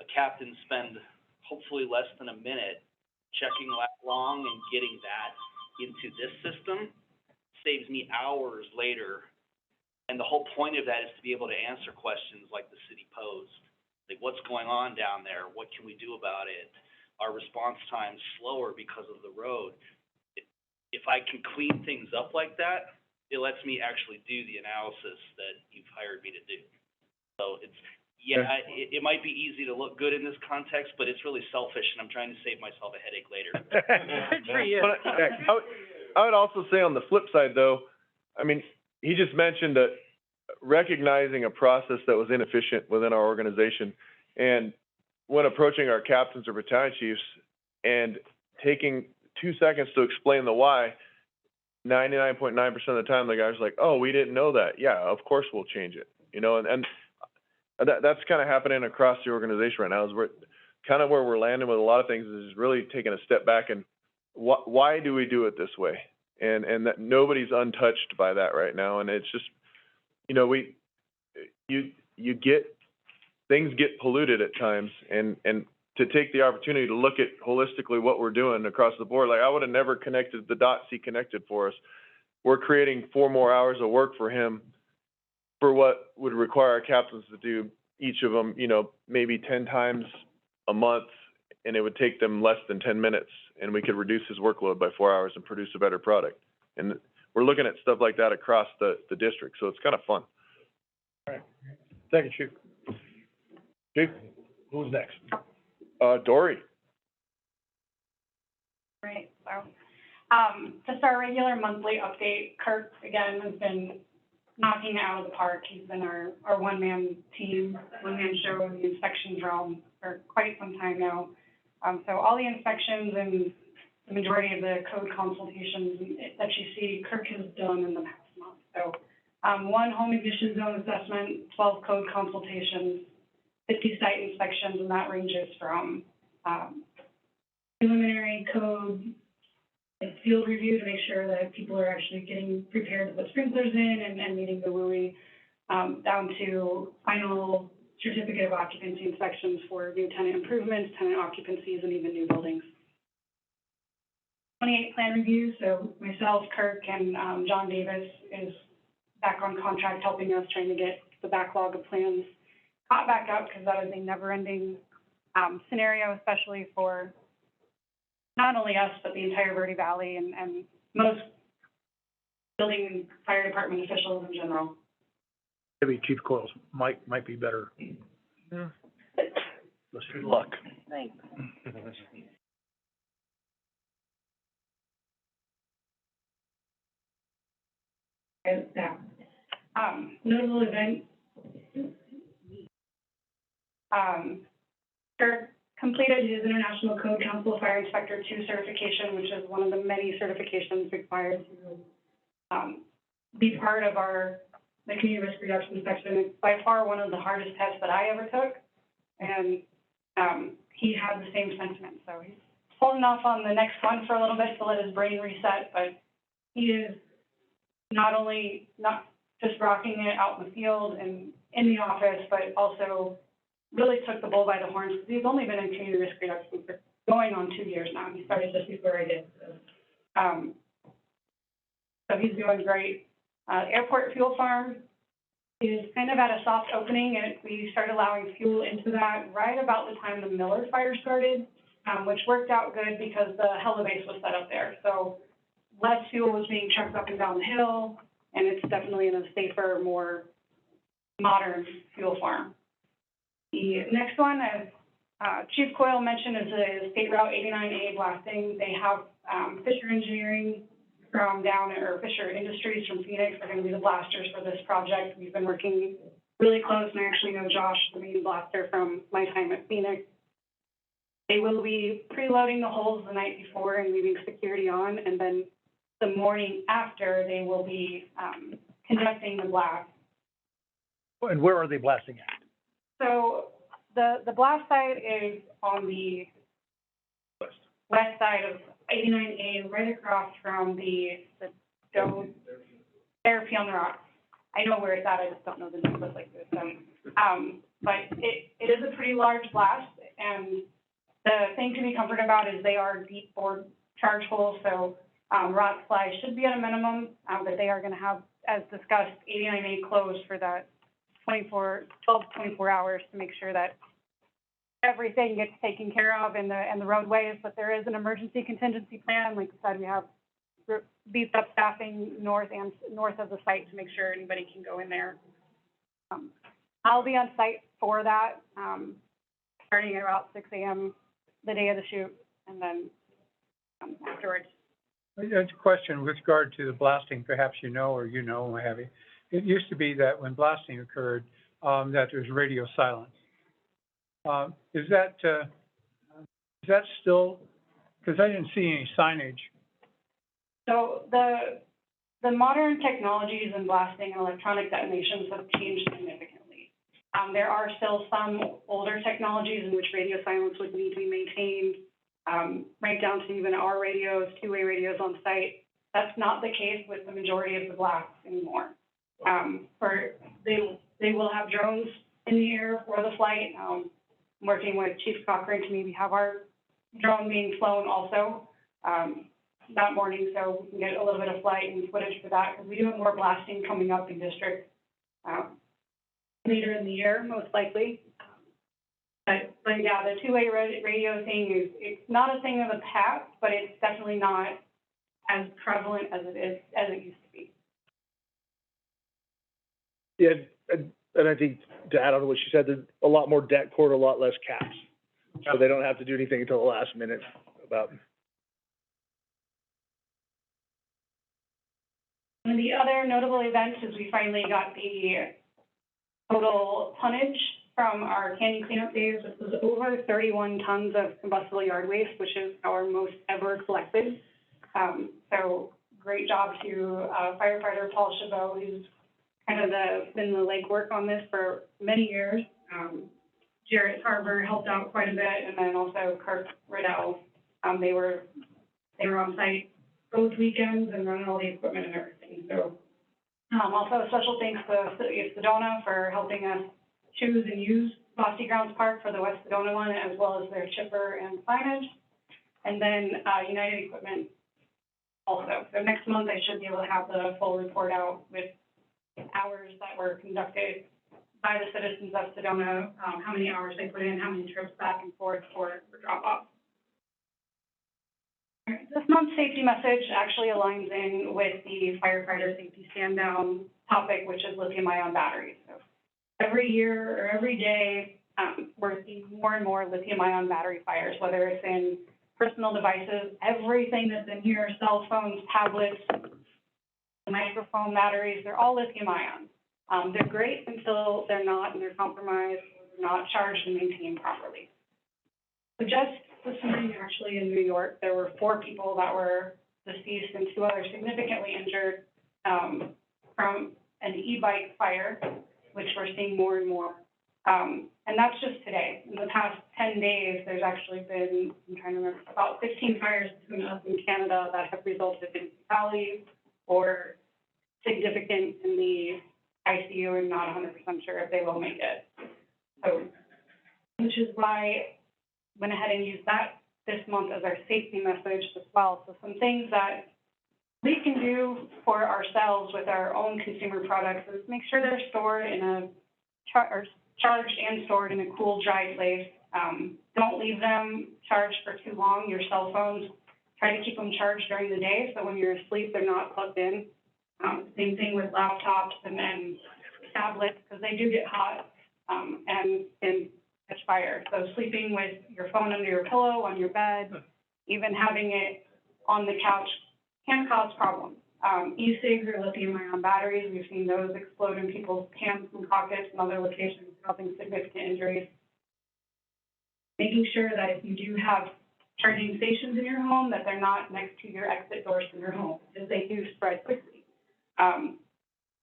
a captain spend hopefully less than a minute checking lat long and getting that into this system saves me hours later. And the whole point of that is to be able to answer questions like the city posed. Like, what's going on down there? What can we do about it? Our response time's slower because of the road. If I can clean things up like that, it lets me actually do the analysis that you've hired me to do. So it's, it might be easy to look good in this context, but it's really selfish, and I'm trying to save myself a headache later. Good for you. But I would also say on the flip side, though, I mean, he just mentioned that recognizing a process that was inefficient within our organization, and when approaching our captains or battalion chiefs and taking 2 seconds to explain the why, 99.9% of the time the guy's like, oh, we didn't know that. Yeah, of course we'll change it. You know, and that's kind of happening across the organization right now. Is we're kind of where we're landing with a lot of things is really taking a step back and why do we do it this way? And that nobody's untouched by that right now. And it's just, you know, you get, things get polluted at times, and to take the opportunity to look at holistically what we're doing across the board, like I would have never connected the dots he connected for us. We're creating 4 more hours of work for him for what would require our captains to do each of them, you know, maybe 10 times a month, and it would take them less than 10 minutes, and we could reduce his workload by 4 hours and produce a better product. And we're looking at stuff like that across the district, so it's kind of fun. All right. Thank you, Chief. Chief, who's next? Dory. Right, so, just our regular monthly update, Kirk, again, has been knocking it out of the park. He's been our one-man team, one-man show in the inspections realm for quite some time now. So all the inspections and the majority of the code consultations that you see, Kirk has done in the past month. So, 1 home ignition zone assessment, 12 code consultations, 50 site inspections, and that ranges from preliminary code, like field review to make sure that people are actually getting prepared to put sprinklers in and meeting the WUI, down to final certificate of occupancy inspections for new tenant improvements, tenant occupancies, and even new buildings. 28 plan review, so myself, Kirk, and John Davis is back on contract helping us, trying to get the backlog of plans caught back up, because that is a never-ending scenario, especially for not only us, but the entire Verde Valley and most building and fire department officials in general. Maybe Chief Coyle's mic might be better. Yeah. Good luck. Thanks. Notable event. Kirk completed his International Code Council Fire Inspector 2 certification, which is one of the many certifications required to be part of the community risk reduction section. It's by far one of the hardest tests that I ever took, and he had the same sentiment. So he's holding off on the next one for a little bit to let his brain reset, but he is not just rocking it out in the field and in the office, but also really took the bull by the horns. He's only been in community risk reduction for going on 2 years now. He started just before I did. So he's doing great. Airport Fuel Farm is kind of at a soft opening, and we started allowing fuel into that right about the time the Miller fire started, which worked out good because the heli base was set up there. So less fuel was being trucked up and down the hill, and it's definitely in a safer, more modern fuel farm. The next one, as Chief Coyle mentioned, is the State Route 89A blasting. They have Fisher Engineering from Fisher Industries from Phoenix are gonna be the blasters for this project. We've been working really close, and I actually know Josh, the main blaster from my time at Phoenix. They will be preloading the holes the night before and leaving security on, and then the morning after, they will be, conducting the blast. And where are they blasting at? So the blast site is on the west side of 89A, right across from the Stone therapy on the rocks. I know where it's at, I just don't know the numbers like this. But it is a pretty large blast, and the thing to be comforted about is they are deep bore charge holes, so rock flies should be at a minimum, but they are gonna have, as discussed, 89A closed for that 12 to 24 hours to make sure that everything gets taken care of in the roadways, but there is an emergency contingency plan. Like I said, we have beefed up staffing north of the site to make sure anybody can go in there. I'll be on site for that, starting at about 6 a.m. the day of the shoot, and then afterwards. It's a question with regard to the blasting, perhaps you know, or what have you. It used to be that when blasting occurred, that there's radio silence. Is that still, because I didn't see any signage. So the modern technologies in blasting and electronic detonations have changed significantly. There are still some older technologies in which radio silence would need to be maintained, right down to even our radios, two-way radios on site. That's not the case with the majority of the blasts anymore. They will have drones in the air for the flight. Working with Chief Cochran to maybe have our drone being flown also that morning, so we can get a little bit of flight and footage for that, because we do have more blasting coming up in district later in the year, most likely. But yeah, the two-way radio thing it's not a thing of the past, but it's definitely not as prevalent as it used to be. Yeah, and I think to add on to what she said, there's a lot more deck cord, a lot less caps. So they don't have to do anything until the last minute about. One of the other notable events is we finally got the total tonnage from our canyon cleanup days. This was over 31 tons of combustible yard waste, which is our most ever collected. So great job to firefighter Paul Chabot, who's kind of been the legwork on this for many years. Jarrett Harbour helped out quite a bit, and then also Kirk Riddell. They were on site both weekends and running all the equipment and everything. So also a special thanks to the City of Sedona for helping us choose and use Bosty Grounds Park for the West Sedona one, as well as their chipper and signage. And then United Equipment also. So next month I should be able to have the full report out with hours that were conducted by the citizens of Sedona, how many hours they put in, how many trips back and forth for drop off. This month's safety message actually aligns in with the firefighter safety stand down topic, which is lithium-ion batteries. So every year or every day, we're seeing more and more lithium-ion battery fires, whether it's in personal devices, everything that's in here, cell phones, tablets, microphone batteries, they're all lithium-ion. They're great until they're not, and they're compromised, or not charged and maintained properly. So just this morning, actually, in New York, there were 4 people that were deceased and 2 others significantly injured from an e-bike fire, which we're seeing more and more. And that's just today. In the past 10 days, there's actually been, I'm trying to remember, about 15 fires between us and Canada that have resulted in fatalities or significant in the ICU and not 100% sure if they will make it. So, which is why I went ahead and used that this month as our safety message as well. So some things that we can do for ourselves with our own consumer products is make sure they're stored in a, charged and stored in a cool, dry place. Don't leave them charged for too long. Your cell phones, try to keep them charged during the day, so when you're asleep, they're not plugged in. Same thing with laptops and then tablets, because they do get hot and catch fire. So sleeping with your phone under your pillow, on your bed, even having it on the couch can cause problems. E-cigs or lithium-ion batteries, we've seen those explode in people's hands and pockets and other locations, causing significant injuries. Making sure that if you do have charging stations in your home, that they're not next to your exit doors from your home, because they do spread quickly.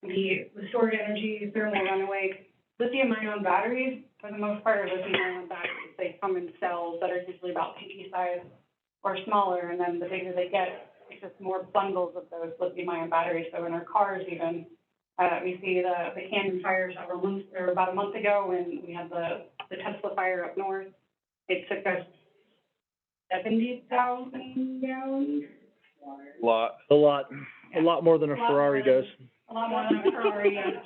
The stored energy, thermal runaway, lithium-ion batteries, for the most part, are lithium-ion batteries. They come in cells that are usually about pinky size or smaller, and then the bigger they get, it's just more bundles of those lithium-ion batteries. So in our cars even, we see the Canyon fires about a month ago when we had the Tesla fire up north. It took us 70,000 gallons of water. A lot more than a Ferrari does. A lot more than a Ferrari, yeah.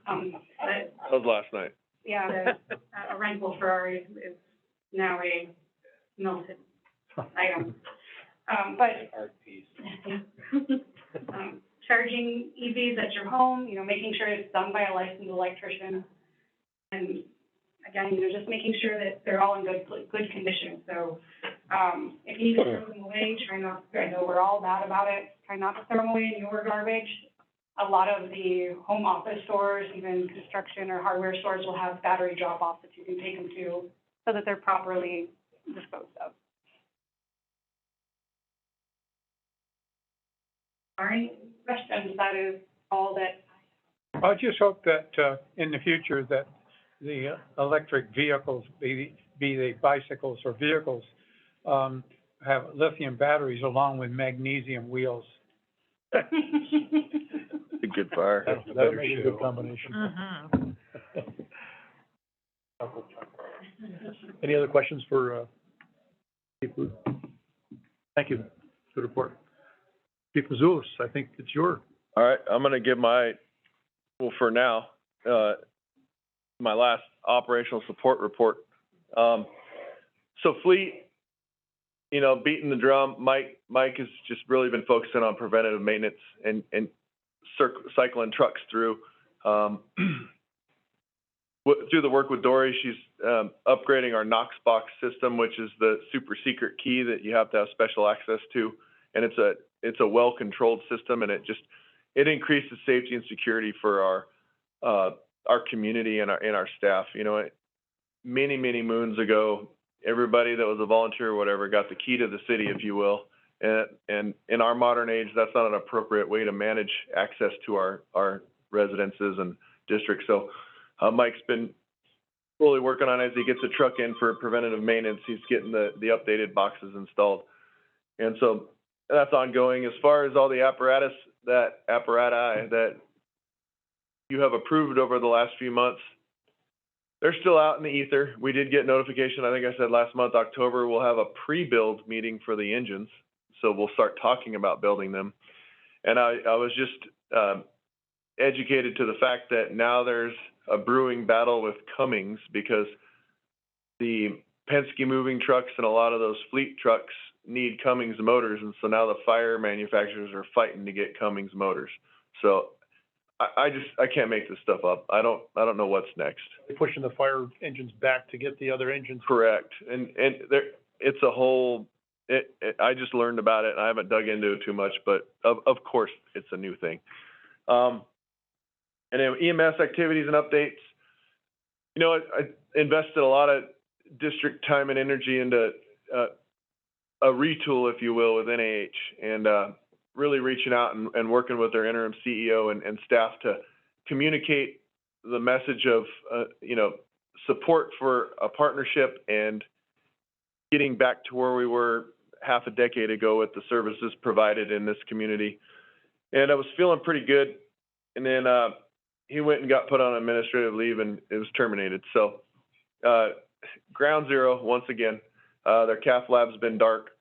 But, That was last night. yeah, a rental Ferrari is now a melted item. But Art piece. charging EVs at your home, making sure it's done by a licensed electrician. And again, just making sure that they're all in good condition. So, if you need to throw them away, try not, I know we're all bad about it, try not to throw them away in your garbage. A lot of the home office stores, even construction or hardware stores, will have battery drop-offs that you can take them to so that they're properly disposed of. All right, questions? That is all that. I just hope that, in the future, that the electric vehicles, be they bicycles or vehicles, have lithium batteries along with magnesium wheels. A good fire. That'll make a good combination. Mm-hmm. Any other questions for, Chief Booth? Thank you. Good report. Chief Mazulis, I think it's your. All right, I'm gonna give for now, my last operational support report. So fleet, beating the drum, Mike has just really been focusing on preventative maintenance and cycling trucks through. Through the work with Dory, she's upgrading our Knox box system, which is the super secret key that you have to have special access to. And it's a well-controlled system, and it increases safety and security for our community and our staff. Many moons ago, everybody that was a volunteer or whatever got the key to the city, if you will. And in our modern age, that's not an appropriate way to manage access to our residences and districts. So Mike's been really working on it as he gets a truck in for preventative maintenance. He's getting the updated boxes installed. And so that's ongoing. As far as all the apparati that you have approved over the last few months, they're still out in the ether. We did get notification, I think I said last month, October, we'll have a pre-build meeting for the engines. So we'll start talking about building them. And I was just educated to the fact that now there's a brewing battle with Cummins, because the Penske moving trucks and a lot of those fleet trucks need Cummins motors. And so now the fire manufacturers are fighting to get Cummins motors. So I can't make this stuff up. I don't know what's next. They're pushing the fire engines back to get the other engines. Correct. And there, it's a whole, I just learned about it, and I haven't dug into it too much, but of course it's a new thing. And then EMS activities and updates. I invested a lot of district time and energy into a retool, if you will, with NAH, and really reaching out and working with their interim CEO and staff to communicate the message of, support for a partnership and getting back to where we were half a decade ago with the services provided in this community. And I was feeling pretty good. And then he went and got put on administrative leave, and it was terminated. So ground zero once again. Their cath lab's been dark.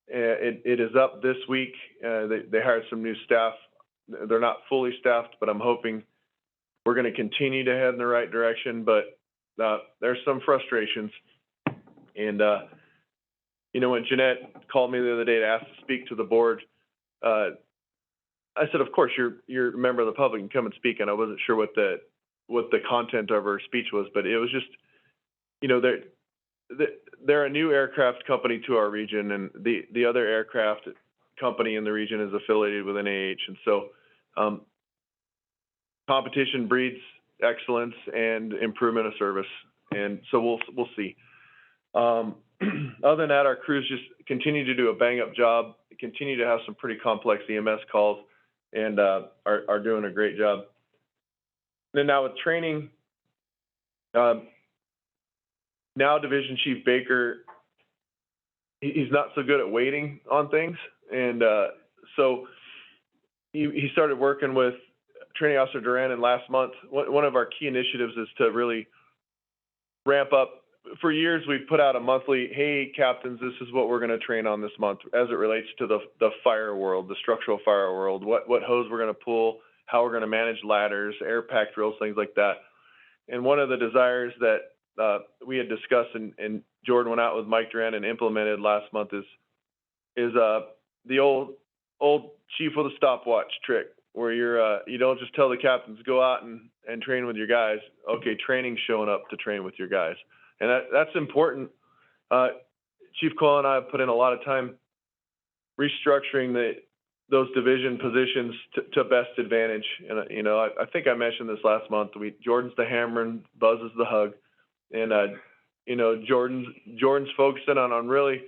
It is up this week. They hired some new staff. They're not fully staffed, but I'm hoping we're going to continue to head in the right direction. But there's some frustrations. And, when Jeanette called me the other day to ask to speak to the board, I said, of course, you're a member of the public and come and speak. And I wasn't sure what the content of her speech was, but it was just, they're a new aircraft company to our region, and the other aircraft company in the region is affiliated with NAH. And so, competition breeds excellence and improvement of service. And so we'll see. Other than that, our crews just continue to do a bang-up job, continue to have some pretty complex EMS calls, and are doing a great job. And now with training, now Division Chief Baker, he's not so good at waiting on things, and so he started working with Training Officer Duran, and last month, one of our key initiatives is to really ramp up. For years, we've put out a monthly, hey, captains, this is what we're going to train on this month as it relates to the fire world, the structural fire world, what hose we're going to pull, how we're going to manage ladders, air pack drills, things like that. And one of the desires that we had discussed and Jordan went out with Mike Duran and implemented last month is the old chief with a stopwatch trick, where you don't just tell the captains go out and train with your guys. Okay, training's showing up to train with your guys. And that's important. Chief Cole and I have put in a lot of time restructuring those division positions to best advantage. And, you know, I think I mentioned this last month. Jordan's the hammer and Buzz is the hug. And, you know, Jordan's focusing on really,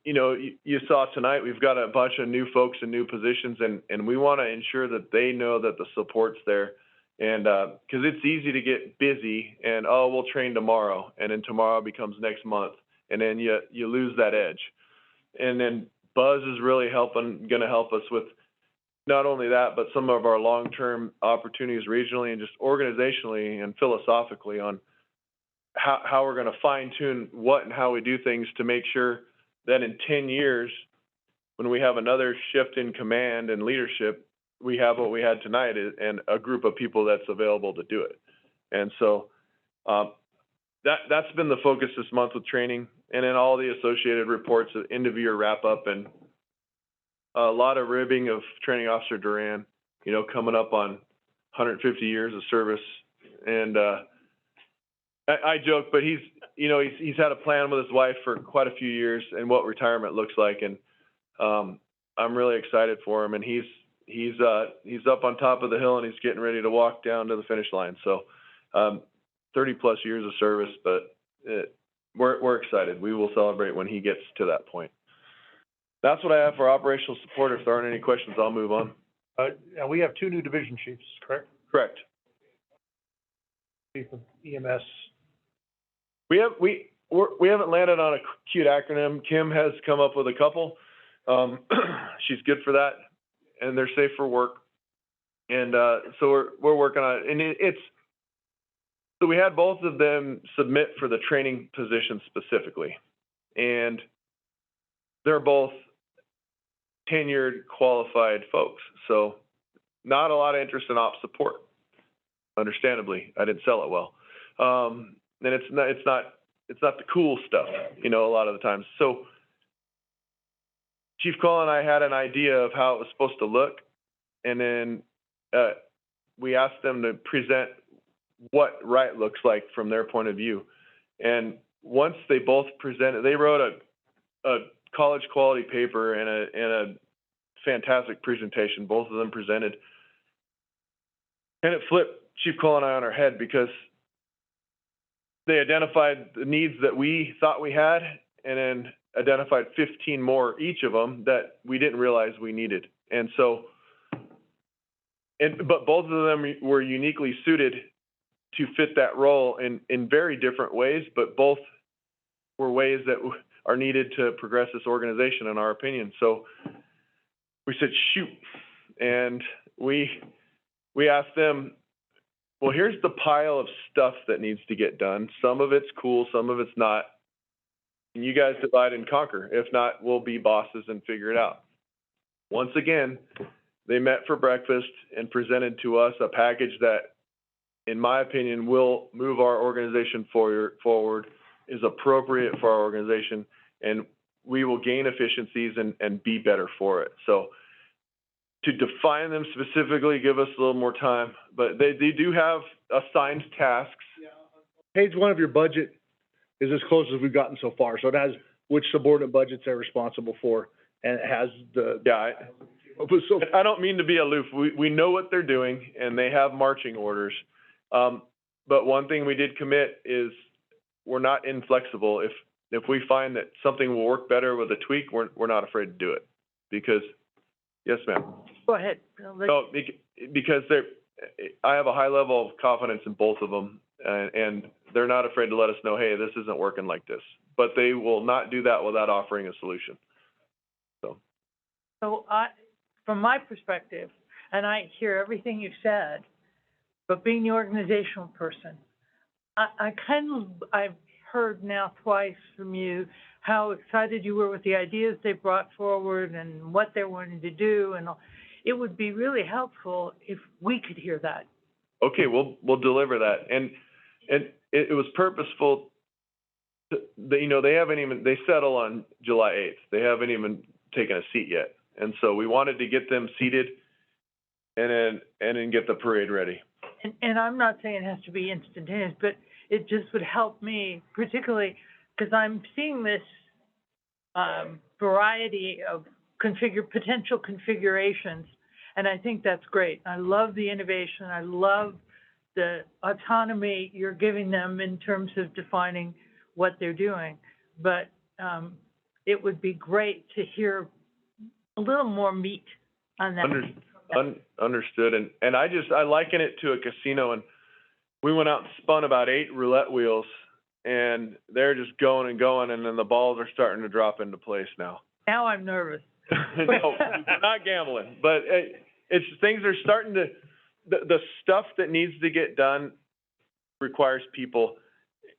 you know, you saw tonight, we've got a bunch of new folks in new positions, and we want to ensure that they know that the support's there. And because it's easy to get busy and, oh, we'll train tomorrow, and then tomorrow becomes next month, and then you lose that edge. And then Buzz is really going to help us with not only that, but some of our long-term opportunities regionally and just organizationally and philosophically on how we're going to fine-tune what and how we do things to make sure that in 10 years, when we have another shift in command and leadership, we have what we had tonight and a group of people that's available to do it. And so that's been the focus this month with training, and then all the associated reports, end of year wrap up, and a lot of ribbing of Training Officer Duran, you know, coming up on 150 years of service. And I joke, but he's had a plan with his wife for quite a few years and what retirement looks like. And I'm really excited for him, and he's up on top of the hill and he's getting ready to walk down to the finish line. So 30 plus years of service, but we're excited. We will celebrate when he gets to that point. That's what I have for operational support. If there aren't any questions, I'll move on. And we have two new division chiefs, correct? Correct. Chief of EMS. We haven't landed on a cute acronym. Kim has come up with a couple. She's good for that, and they're safe for work. And so we're working on it. And so we had both of them submit for the training position specifically, and they're both tenured, qualified folks. So not a lot of interest in ops support. Understandably, I didn't sell it well. And it's not the cool stuff, you know, a lot of the times. So Chief Cole and I had an idea of how it was supposed to look, and then we asked them to present what right looks like from their point of view. And once they both presented, they wrote a college quality paper and a fantastic presentation. Both of them presented, and it flipped Chief Cole and I on our head, because they identified the needs that we thought we had, and then identified 15 more, each of them, that we didn't realize we needed. And so, but both of them were uniquely suited to fit that role in very different ways, but both were ways that are needed to progress this organization, in our opinion. So we said, shoot. And we asked them, well, here's the pile of stuff that needs to get done. Some of it's cool, some of it's not. And you guys divide and conquer. If not, we'll be bosses and figure it out. Once again, they met for breakfast and presented to us a package that, in my opinion, will move our organization forward, is appropriate for our organization, and we will gain efficiencies and be better for it. So to define them specifically, give us a little more time, but they do have assigned tasks. Page 1 of your budget is as close as we've gotten so far. So it has which subordinate budgets they're responsible for. and has the, Yeah, so, I don't mean to be aloof. We know what they're doing and they have marching orders. But one thing we did commit is we're not inflexible. If we find that something will work better with a tweak, we're not afraid to do it. Because, yes, ma'am. Go ahead. No, because I have a high level of confidence in both of them, and they're not afraid to let us know, hey, this isn't working like this. But they will not do that without offering a solution. So from my perspective, and I hear everything you said, but being the organizational person, I've heard now twice from you how excited you were with the ideas they brought forward and what they wanted to do, and it would be really helpful if we could hear that. Okay, we'll deliver that. And it was purposeful. They settle on July 8th. They haven't even taken a seat yet. And so we wanted to get them seated and then get the parade ready. And I'm not saying it has to be instantaneous, but it just would help me, particularly because I'm seeing this variety of potential configurations, and I think that's great. I love the innovation. I love the autonomy you're giving them in terms of defining what they're doing. But it would be great to hear a little more meat on that. Understood. And I liken it to a casino, and we went out and spun about 8 roulette wheels, and they're just going and going, and then the balls are starting to drop into place now. Now I'm nervous. No, not gambling, but it's things are starting to, the stuff that needs to get done requires people,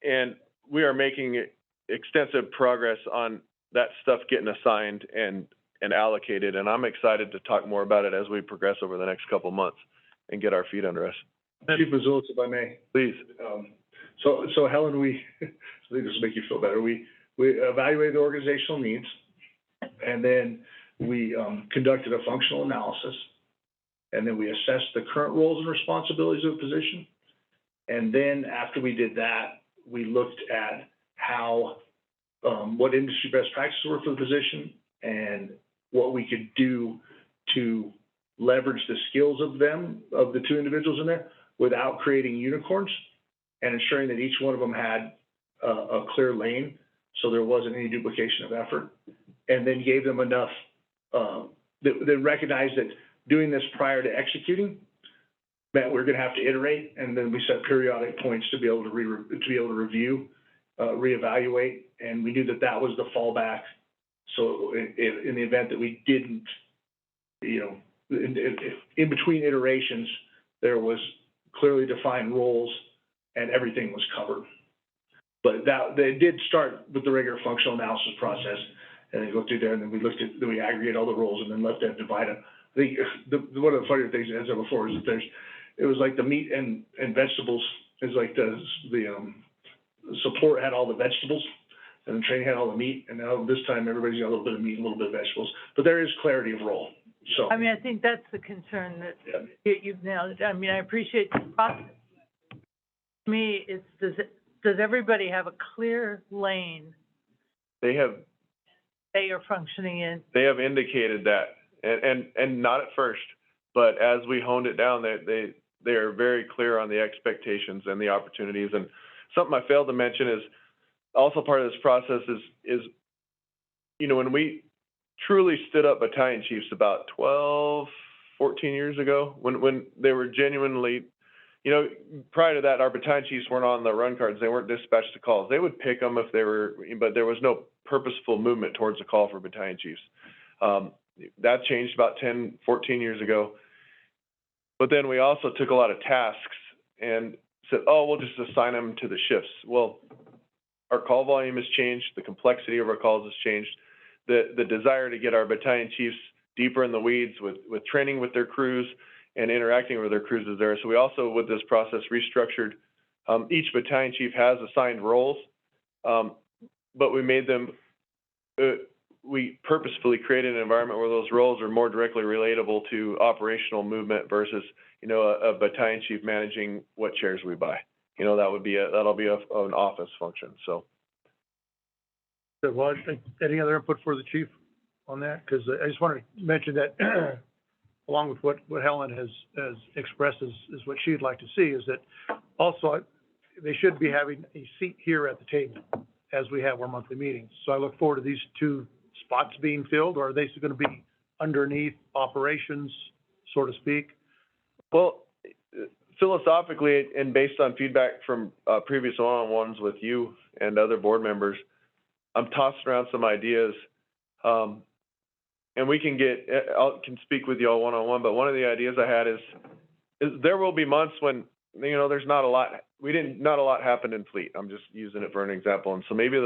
and we are making extensive progress on that stuff getting assigned and allocated, and I'm excited to talk more about it as we progress over the next couple of months and get our feet under us. Chief Mazulis, if I may. Please. So Helen, I think this will make you feel better. We evaluated the organizational needs, and then we conducted a functional analysis, and then we assessed the current roles and responsibilities of the position. And then after we did that, we looked at how, what industry best practices were for the position and what we could do to leverage the skills of the 2 individuals in there without creating unicorns, and ensuring that each one of them had a clear lane so there wasn't any duplication of effort, and then gave them enough, they recognized that doing this prior to executing meant we're gonna have to iterate, and then we set periodic points to be able to review, reevaluate, and we knew that was the fallback. So in the event that we didn't, in between iterations, there was clearly defined roles and everything was covered. But they did start with the regular functional analysis process, and they go through there, and then we aggregate all the roles and then let them divide them. I think one of the funnier things I said before is that it was like the meat and vegetables is like the support had all the vegetables, and the training had all the meat, and now this time everybody's got a little bit of meat and a little bit of vegetables. But there is clarity of role, so. I mean, I think that's the concern that you've nailed. I mean, I appreciate the process. To me, it's, does everybody have a clear lane They have they are functioning in? They have indicated that, and not at first, but as we honed it down, they are very clear on the expectations and the opportunities. And something I failed to mention is also part of this process is when we truly stood up battalion chiefs about 12, 14 years ago, when they were genuinely, prior to that, our battalion chiefs weren't on the run cards. They weren't dispatched to calls. They would pick them if they were, but there was no purposeful movement towards a call for battalion chiefs. That changed about 10, 14 years ago. But then we also took a lot of tasks and said, we'll just assign them to the shifts. Well, our call volume has changed. The complexity of our calls has changed. The desire to get our battalion chiefs deeper in the weeds with training with their crews and interacting with their crews is there. So we also, with this process, restructured. Each battalion chief has assigned roles, but we made them, we purposefully created an environment where those roles are more directly relatable to operational movement versus, a battalion chief managing what chairs we buy. That'll be an office function, so. Well, any other input for the chief? on that? Because I just wanted to mention that, along with what Helen has expressed is what she'd like to see, is that also they should be having a seat here at the table as we have our monthly meetings. So I look forward to these two spots being filled, or are they going to be underneath operations, so to speak? Well, philosophically, and based on feedback from previous one-on-ones with you and other board members, I'm tossing around some ideas, and we can can speak with you all one-on-one, but one of the ideas I had is there will be months when, there's not a lot happened in Fleet. I'm just using it for an example. And so maybe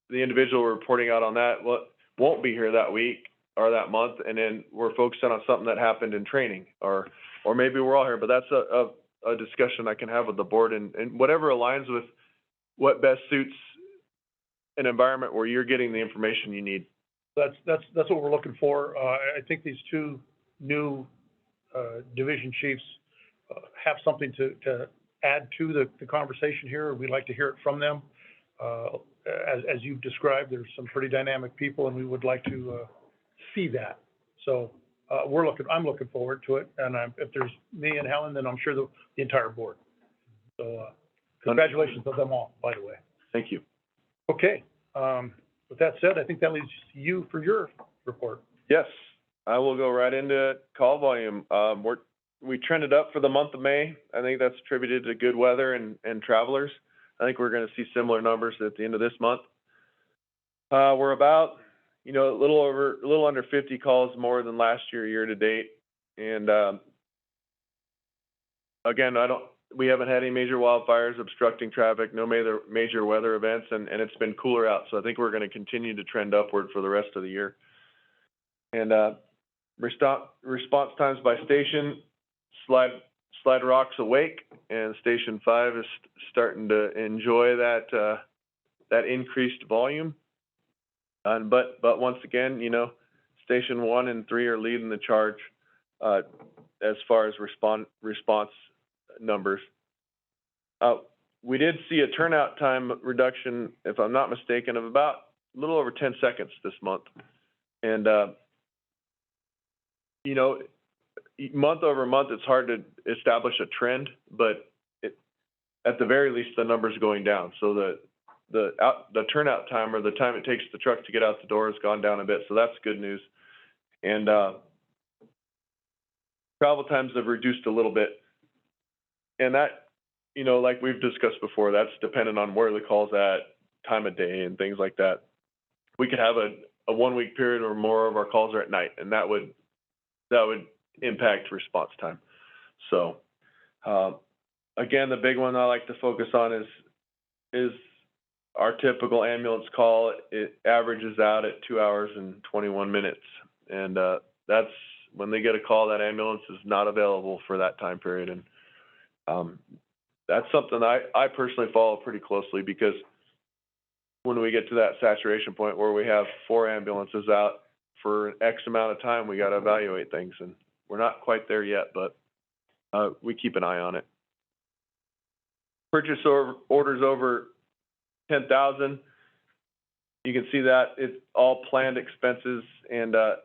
the individual reporting out on that won't be here that week or that month, and then we're focusing on something that happened in training, or maybe we're all here, but that's a discussion I can have with the board, and whatever aligns with what best suits an environment where you're getting the information you need. That's what we're looking for. I think these two new division chiefs have something to add to the conversation here. We'd like to hear it from them. As you've described, there's some pretty dynamic people, and we would like to see that. So I'm looking forward to it. And if there's me and Helen, then I'm sure the entire board. So congratulations to them all, by the way. Thank you. Okay. With that said, I think that leaves you for your report. Yes, I will go right into call volume. We trended up for the month of May. I think that's attributed to good weather and travelers. I think we're going to see similar numbers at the end of this month. We're about, a little under 50 calls more than last year to date. And again, we haven't had any major wildfires obstructing traffic, no major weather events, and it's been cooler out. So I think we're going to continue to trend upward for the rest of the year. And response times by station, Slide Rock's awake, and Station 5 is starting to enjoy that increased volume. But once again, Station 1 and 3 are leading the charge as far as response numbers. We did see a turnout time reduction, if I'm not mistaken, of about a little over 10 seconds this month. And, month over month, it's hard to establish a trend, but at the very least, the number's going down. So the turnout time, or the time it takes the truck to get out the door, has gone down a bit. So that's good news. And travel times have reduced a little bit. And that, like we've discussed before, that's dependent on where the call's at, time of day, and things like that. We could have a 1 week period or more of our calls are at night, and that would impact response time. So, again, the big one I like to focus on is our typical ambulance call. It averages out at 2 hours and 21 minutes. And that's when they get a call, that ambulance is not available for that time period. And that's something I personally follow pretty closely, because when we get to that saturation point where we have 4 ambulances out for an X amount of time, we got to evaluate things. And we're not quite there yet, but we keep an eye on it. Purchase orders over 10,000. You can see that it's all planned expenses. And I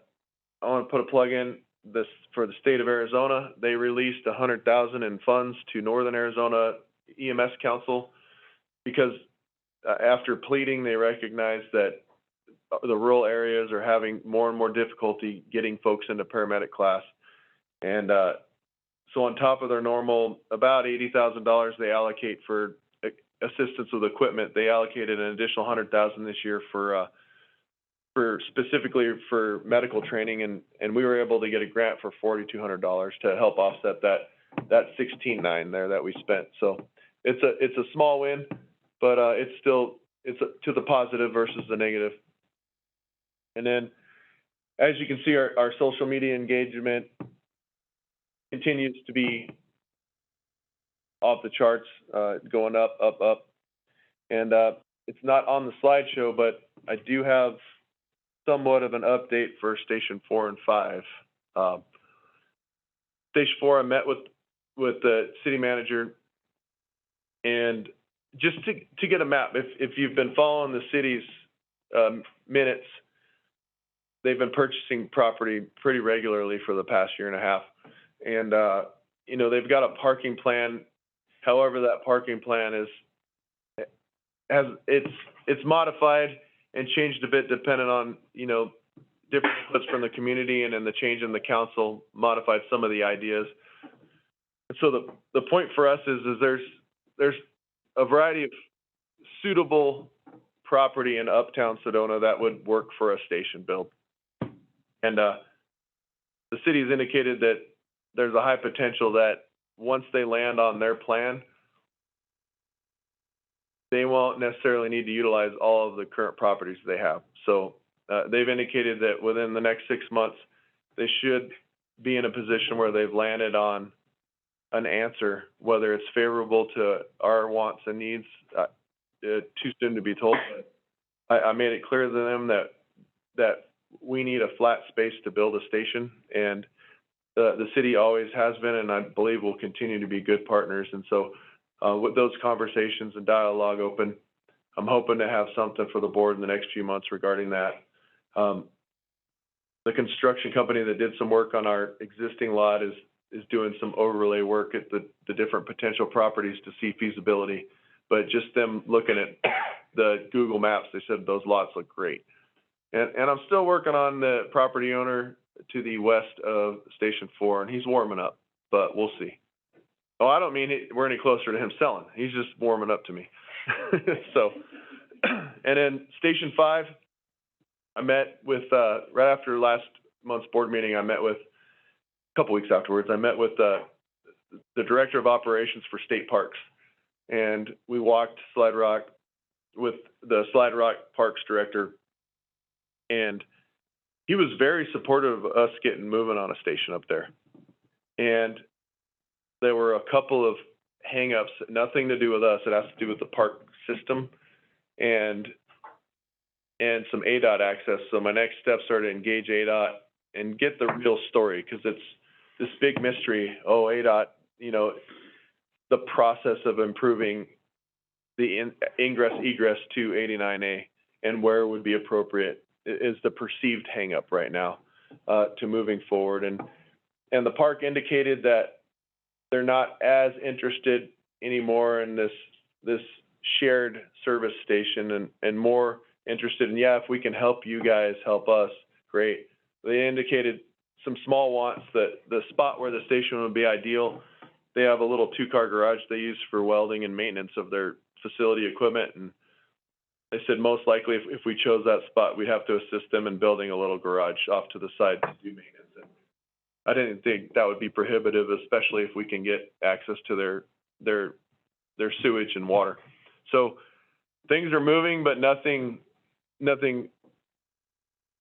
want to put a plug in for the state of Arizona. They released $100,000 in funds to Northern Arizona EMS Council, because after pleading, they recognize that the rural areas are having more and more difficulty getting folks into paramedic class. And so on top of their normal about $80,000 they allocate for assistance with equipment, they allocated an additional $100,000 this year for specifically for medical training, and we were able to get a grant for $4,200 to help offset that $16,900 there that we spent. So it's a small win, but it's to the positive versus the negative. And then, as you can see, our social media engagement continues to be off the charts, going up. And it's not on the slideshow, but I do have somewhat of an update for Station 4 and 5. Station 4, I met with the city manager, and just to get a map, if you've been following the city's minutes, they've been purchasing property pretty regularly for the past year and a half. And, you know, they've got a parking plan. However, that parking plan it's modified and changed a bit depending on, you know, different inputs from the community, and then the change in the council modified some of the ideas. And so the point for us is there's a variety of suitable property in uptown Sedona that would work for a station build. And the city has indicated that there's a high potential that once they land on their plan, they won't necessarily need to utilize all of the current properties they have. So they've indicated that within the next 6 months, they should be in a position where they've landed on an answer, whether it's favorable to our wants and needs, too soon to be told. But I made it clear to them that we need a flat space to build a station, and the city always has been, and I believe will continue to be good partners. And so with those conversations and dialogue open, I'm hoping to have something for the board in the next few months regarding that. The construction company that did some work on our existing lot is doing some overlay work at the different potential properties to see feasibility. But just them looking at the Google Maps, they said those lots look great. And I'm still working on the property owner to the west of Station 4, and he's warming up, but we'll see. Oh, I don't mean we're any closer to him selling. He's just warming up to me. So, and then Station 5, I met with, right after last month's board meeting, I met with, a couple weeks afterwards, I met with the Director of Operations for State Parks. And we walked Slide Rock with the Slide Rock Parks Director. And he was very supportive of us getting moving on a station up there. And there were a couple of hangups, nothing to do with us. It has to do with the park system and some ADOT access. So my next steps are to engage ADOT and get the real story, because it's this big mystery. Oh, ADOT, you know, the process of improving the ingress egress to 89A and where would be appropriate is the perceived hangup right now to moving forward. And the park indicated that they're not as interested anymore in this shared service station and more interested in, yeah, if we can help you guys help us, great. They indicated some small wants, that the spot where the station would be ideal, they have a little 2-car garage they use for welding and maintenance of their facility equipment. And they said most likely if we chose that spot, we'd have to assist them in building a little garage off to the side to do maintenance. And I didn't think that would be prohibitive, especially if we can get access to their sewage and water. So things are moving, but nothing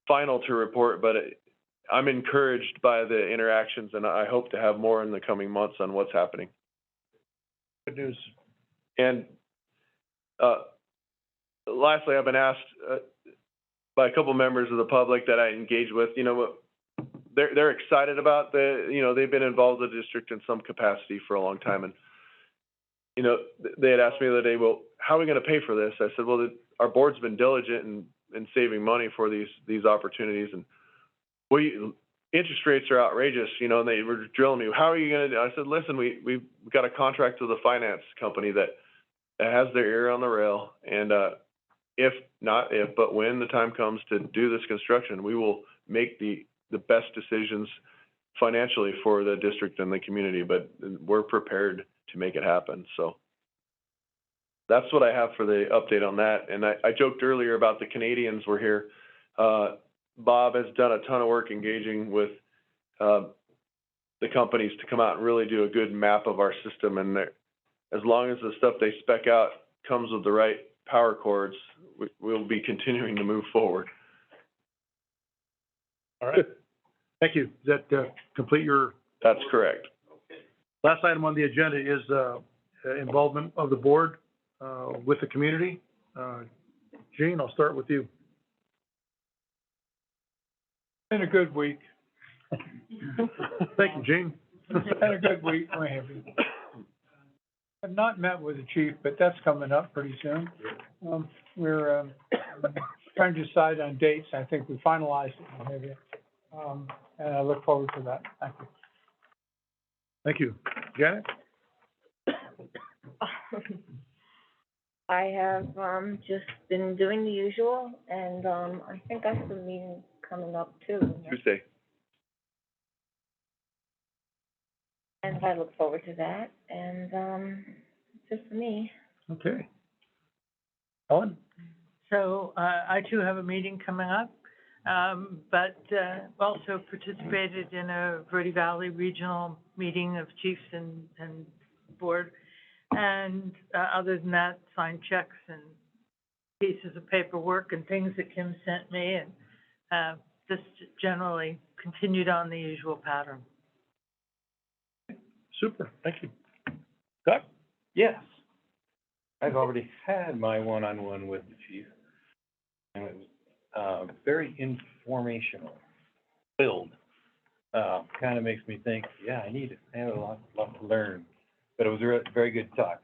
final to report. But I'm encouraged by the interactions, and I hope to have more in the coming months on what's happening. Good news. And lastly, I've been asked by a couple members of the public that I engage with, you know, they're excited about they've been involved in the district in some capacity for a long time. And, you know, they had asked me the other day, well, how are we going to pay for this? I said, well, our board's been diligent in saving money for these opportunities. And interest rates are outrageous, you know, and they were drilling me. How are you going to do? I said, listen, we've got a contract with a finance company that has their ear on the rail. And but when the time comes to do this construction, we will make the best decisions financially for the district and the community, but we're prepared to make it happen. So that's what I have for the update on that. And I joked earlier about the Canadians were here. Bob has done a ton of work engaging with the companies to come out and really do a good map of our system. And as long as the stuff they spec out comes with the right power cords, we'll be continuing to move forward. All right. Thank you. Does that complete your? That's correct. Last item on the agenda is involvement of the board with the community. Gene, I'll start with you. Been a good week. Thank you, Gene. Been a good week. I have not met with the chief, but that's coming up pretty soon. We're trying to decide on dates. I think we finalized it, what have you. And I look forward to that. Thank you. Thank you. Janet? I have, just been doing the usual, and, I think I have a meeting coming up too. Tuesday. And I look forward to that, and, that's it for me. Okay. Ellen? So, I too have a meeting coming up, but, also participated in a Verde Valley Regional meeting of chiefs and board. And, other than that, signed checks and pieces of paperwork and things that Kim sent me, and, just generally continued on the usual pattern. Super, thank you. Doc? Yes. I've already had my one-on-one with the chief, and it was, very informational, filled. Kind of makes me think, yeah, I have a lot to learn, but it was a very good talk.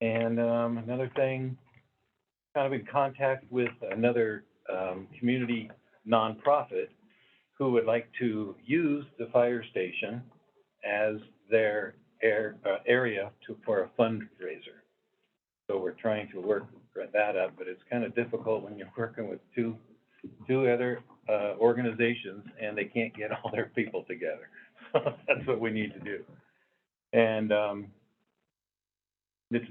And, another thing, kind of in contact with another, community nonprofit who would like to use the fire station as their area for a fundraiser. So we're trying to work that up, but it's kind of difficult when you're working with two other organizations and they can't get all their people together. So that's what we need to do. And it's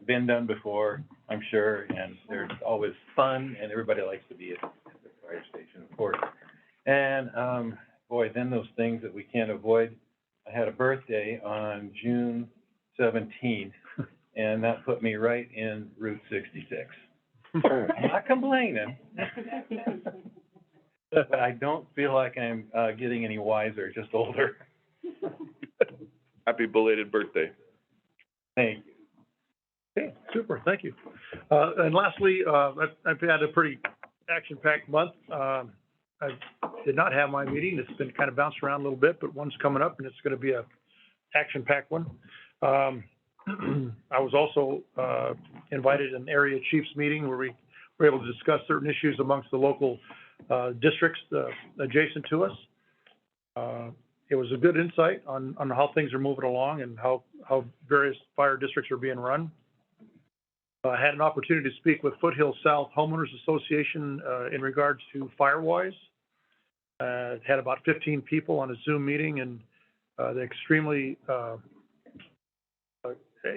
been done before, I'm sure, and there's always fun, and everybody likes to be at the fire station, of course. And boy, then those things that we can't avoid. I had a birthday on June 17th, and that put me right in Route 66. I'm not complaining, but I don't feel like I'm getting any wiser, just older. Happy belated birthday. Thank you. Okay, super, thank you. And lastly, I've had a pretty action-packed month. I did not have my meeting. It's been kind of bounced around a little bit, but one's coming up, and it's gonna be a action-packed one. I was also invited to an area chiefs meeting where we were able to discuss certain issues amongst the local districts adjacent to us. It was a good insight on how things are moving along and how various fire districts are being run. I had an opportunity to speak with Foothill South Homeowners Association in regards to Firewise. Had about 15 people on a Zoom meeting, and they're extremely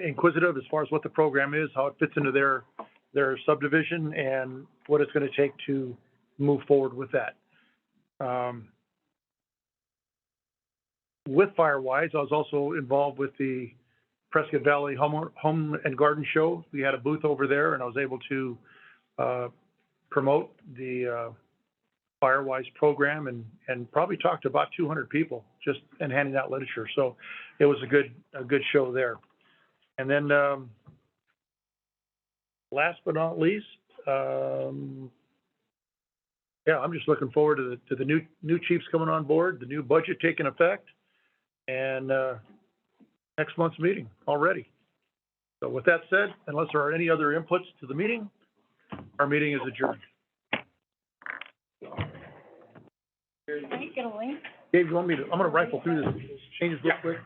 inquisitive as far as what the program is, how it fits into their subdivision, and what it's going to take to move forward with that. With Firewise, I was also involved with the Prescott Valley Home and Garden Show. We had a booth over there, and I was able to promote the Firewise program and probably talked to about 200 people just in handing out literature. So it was a good show there. And then last but not least, I'm just looking forward to the new chiefs coming on board, the new budget taking effect, and next month's meeting already. So with that said, unless there are any other inputs to the meeting, our meeting is adjourned. Can you get a link? Dave, you want me to, I'm gonna rifle through this, changes real quick.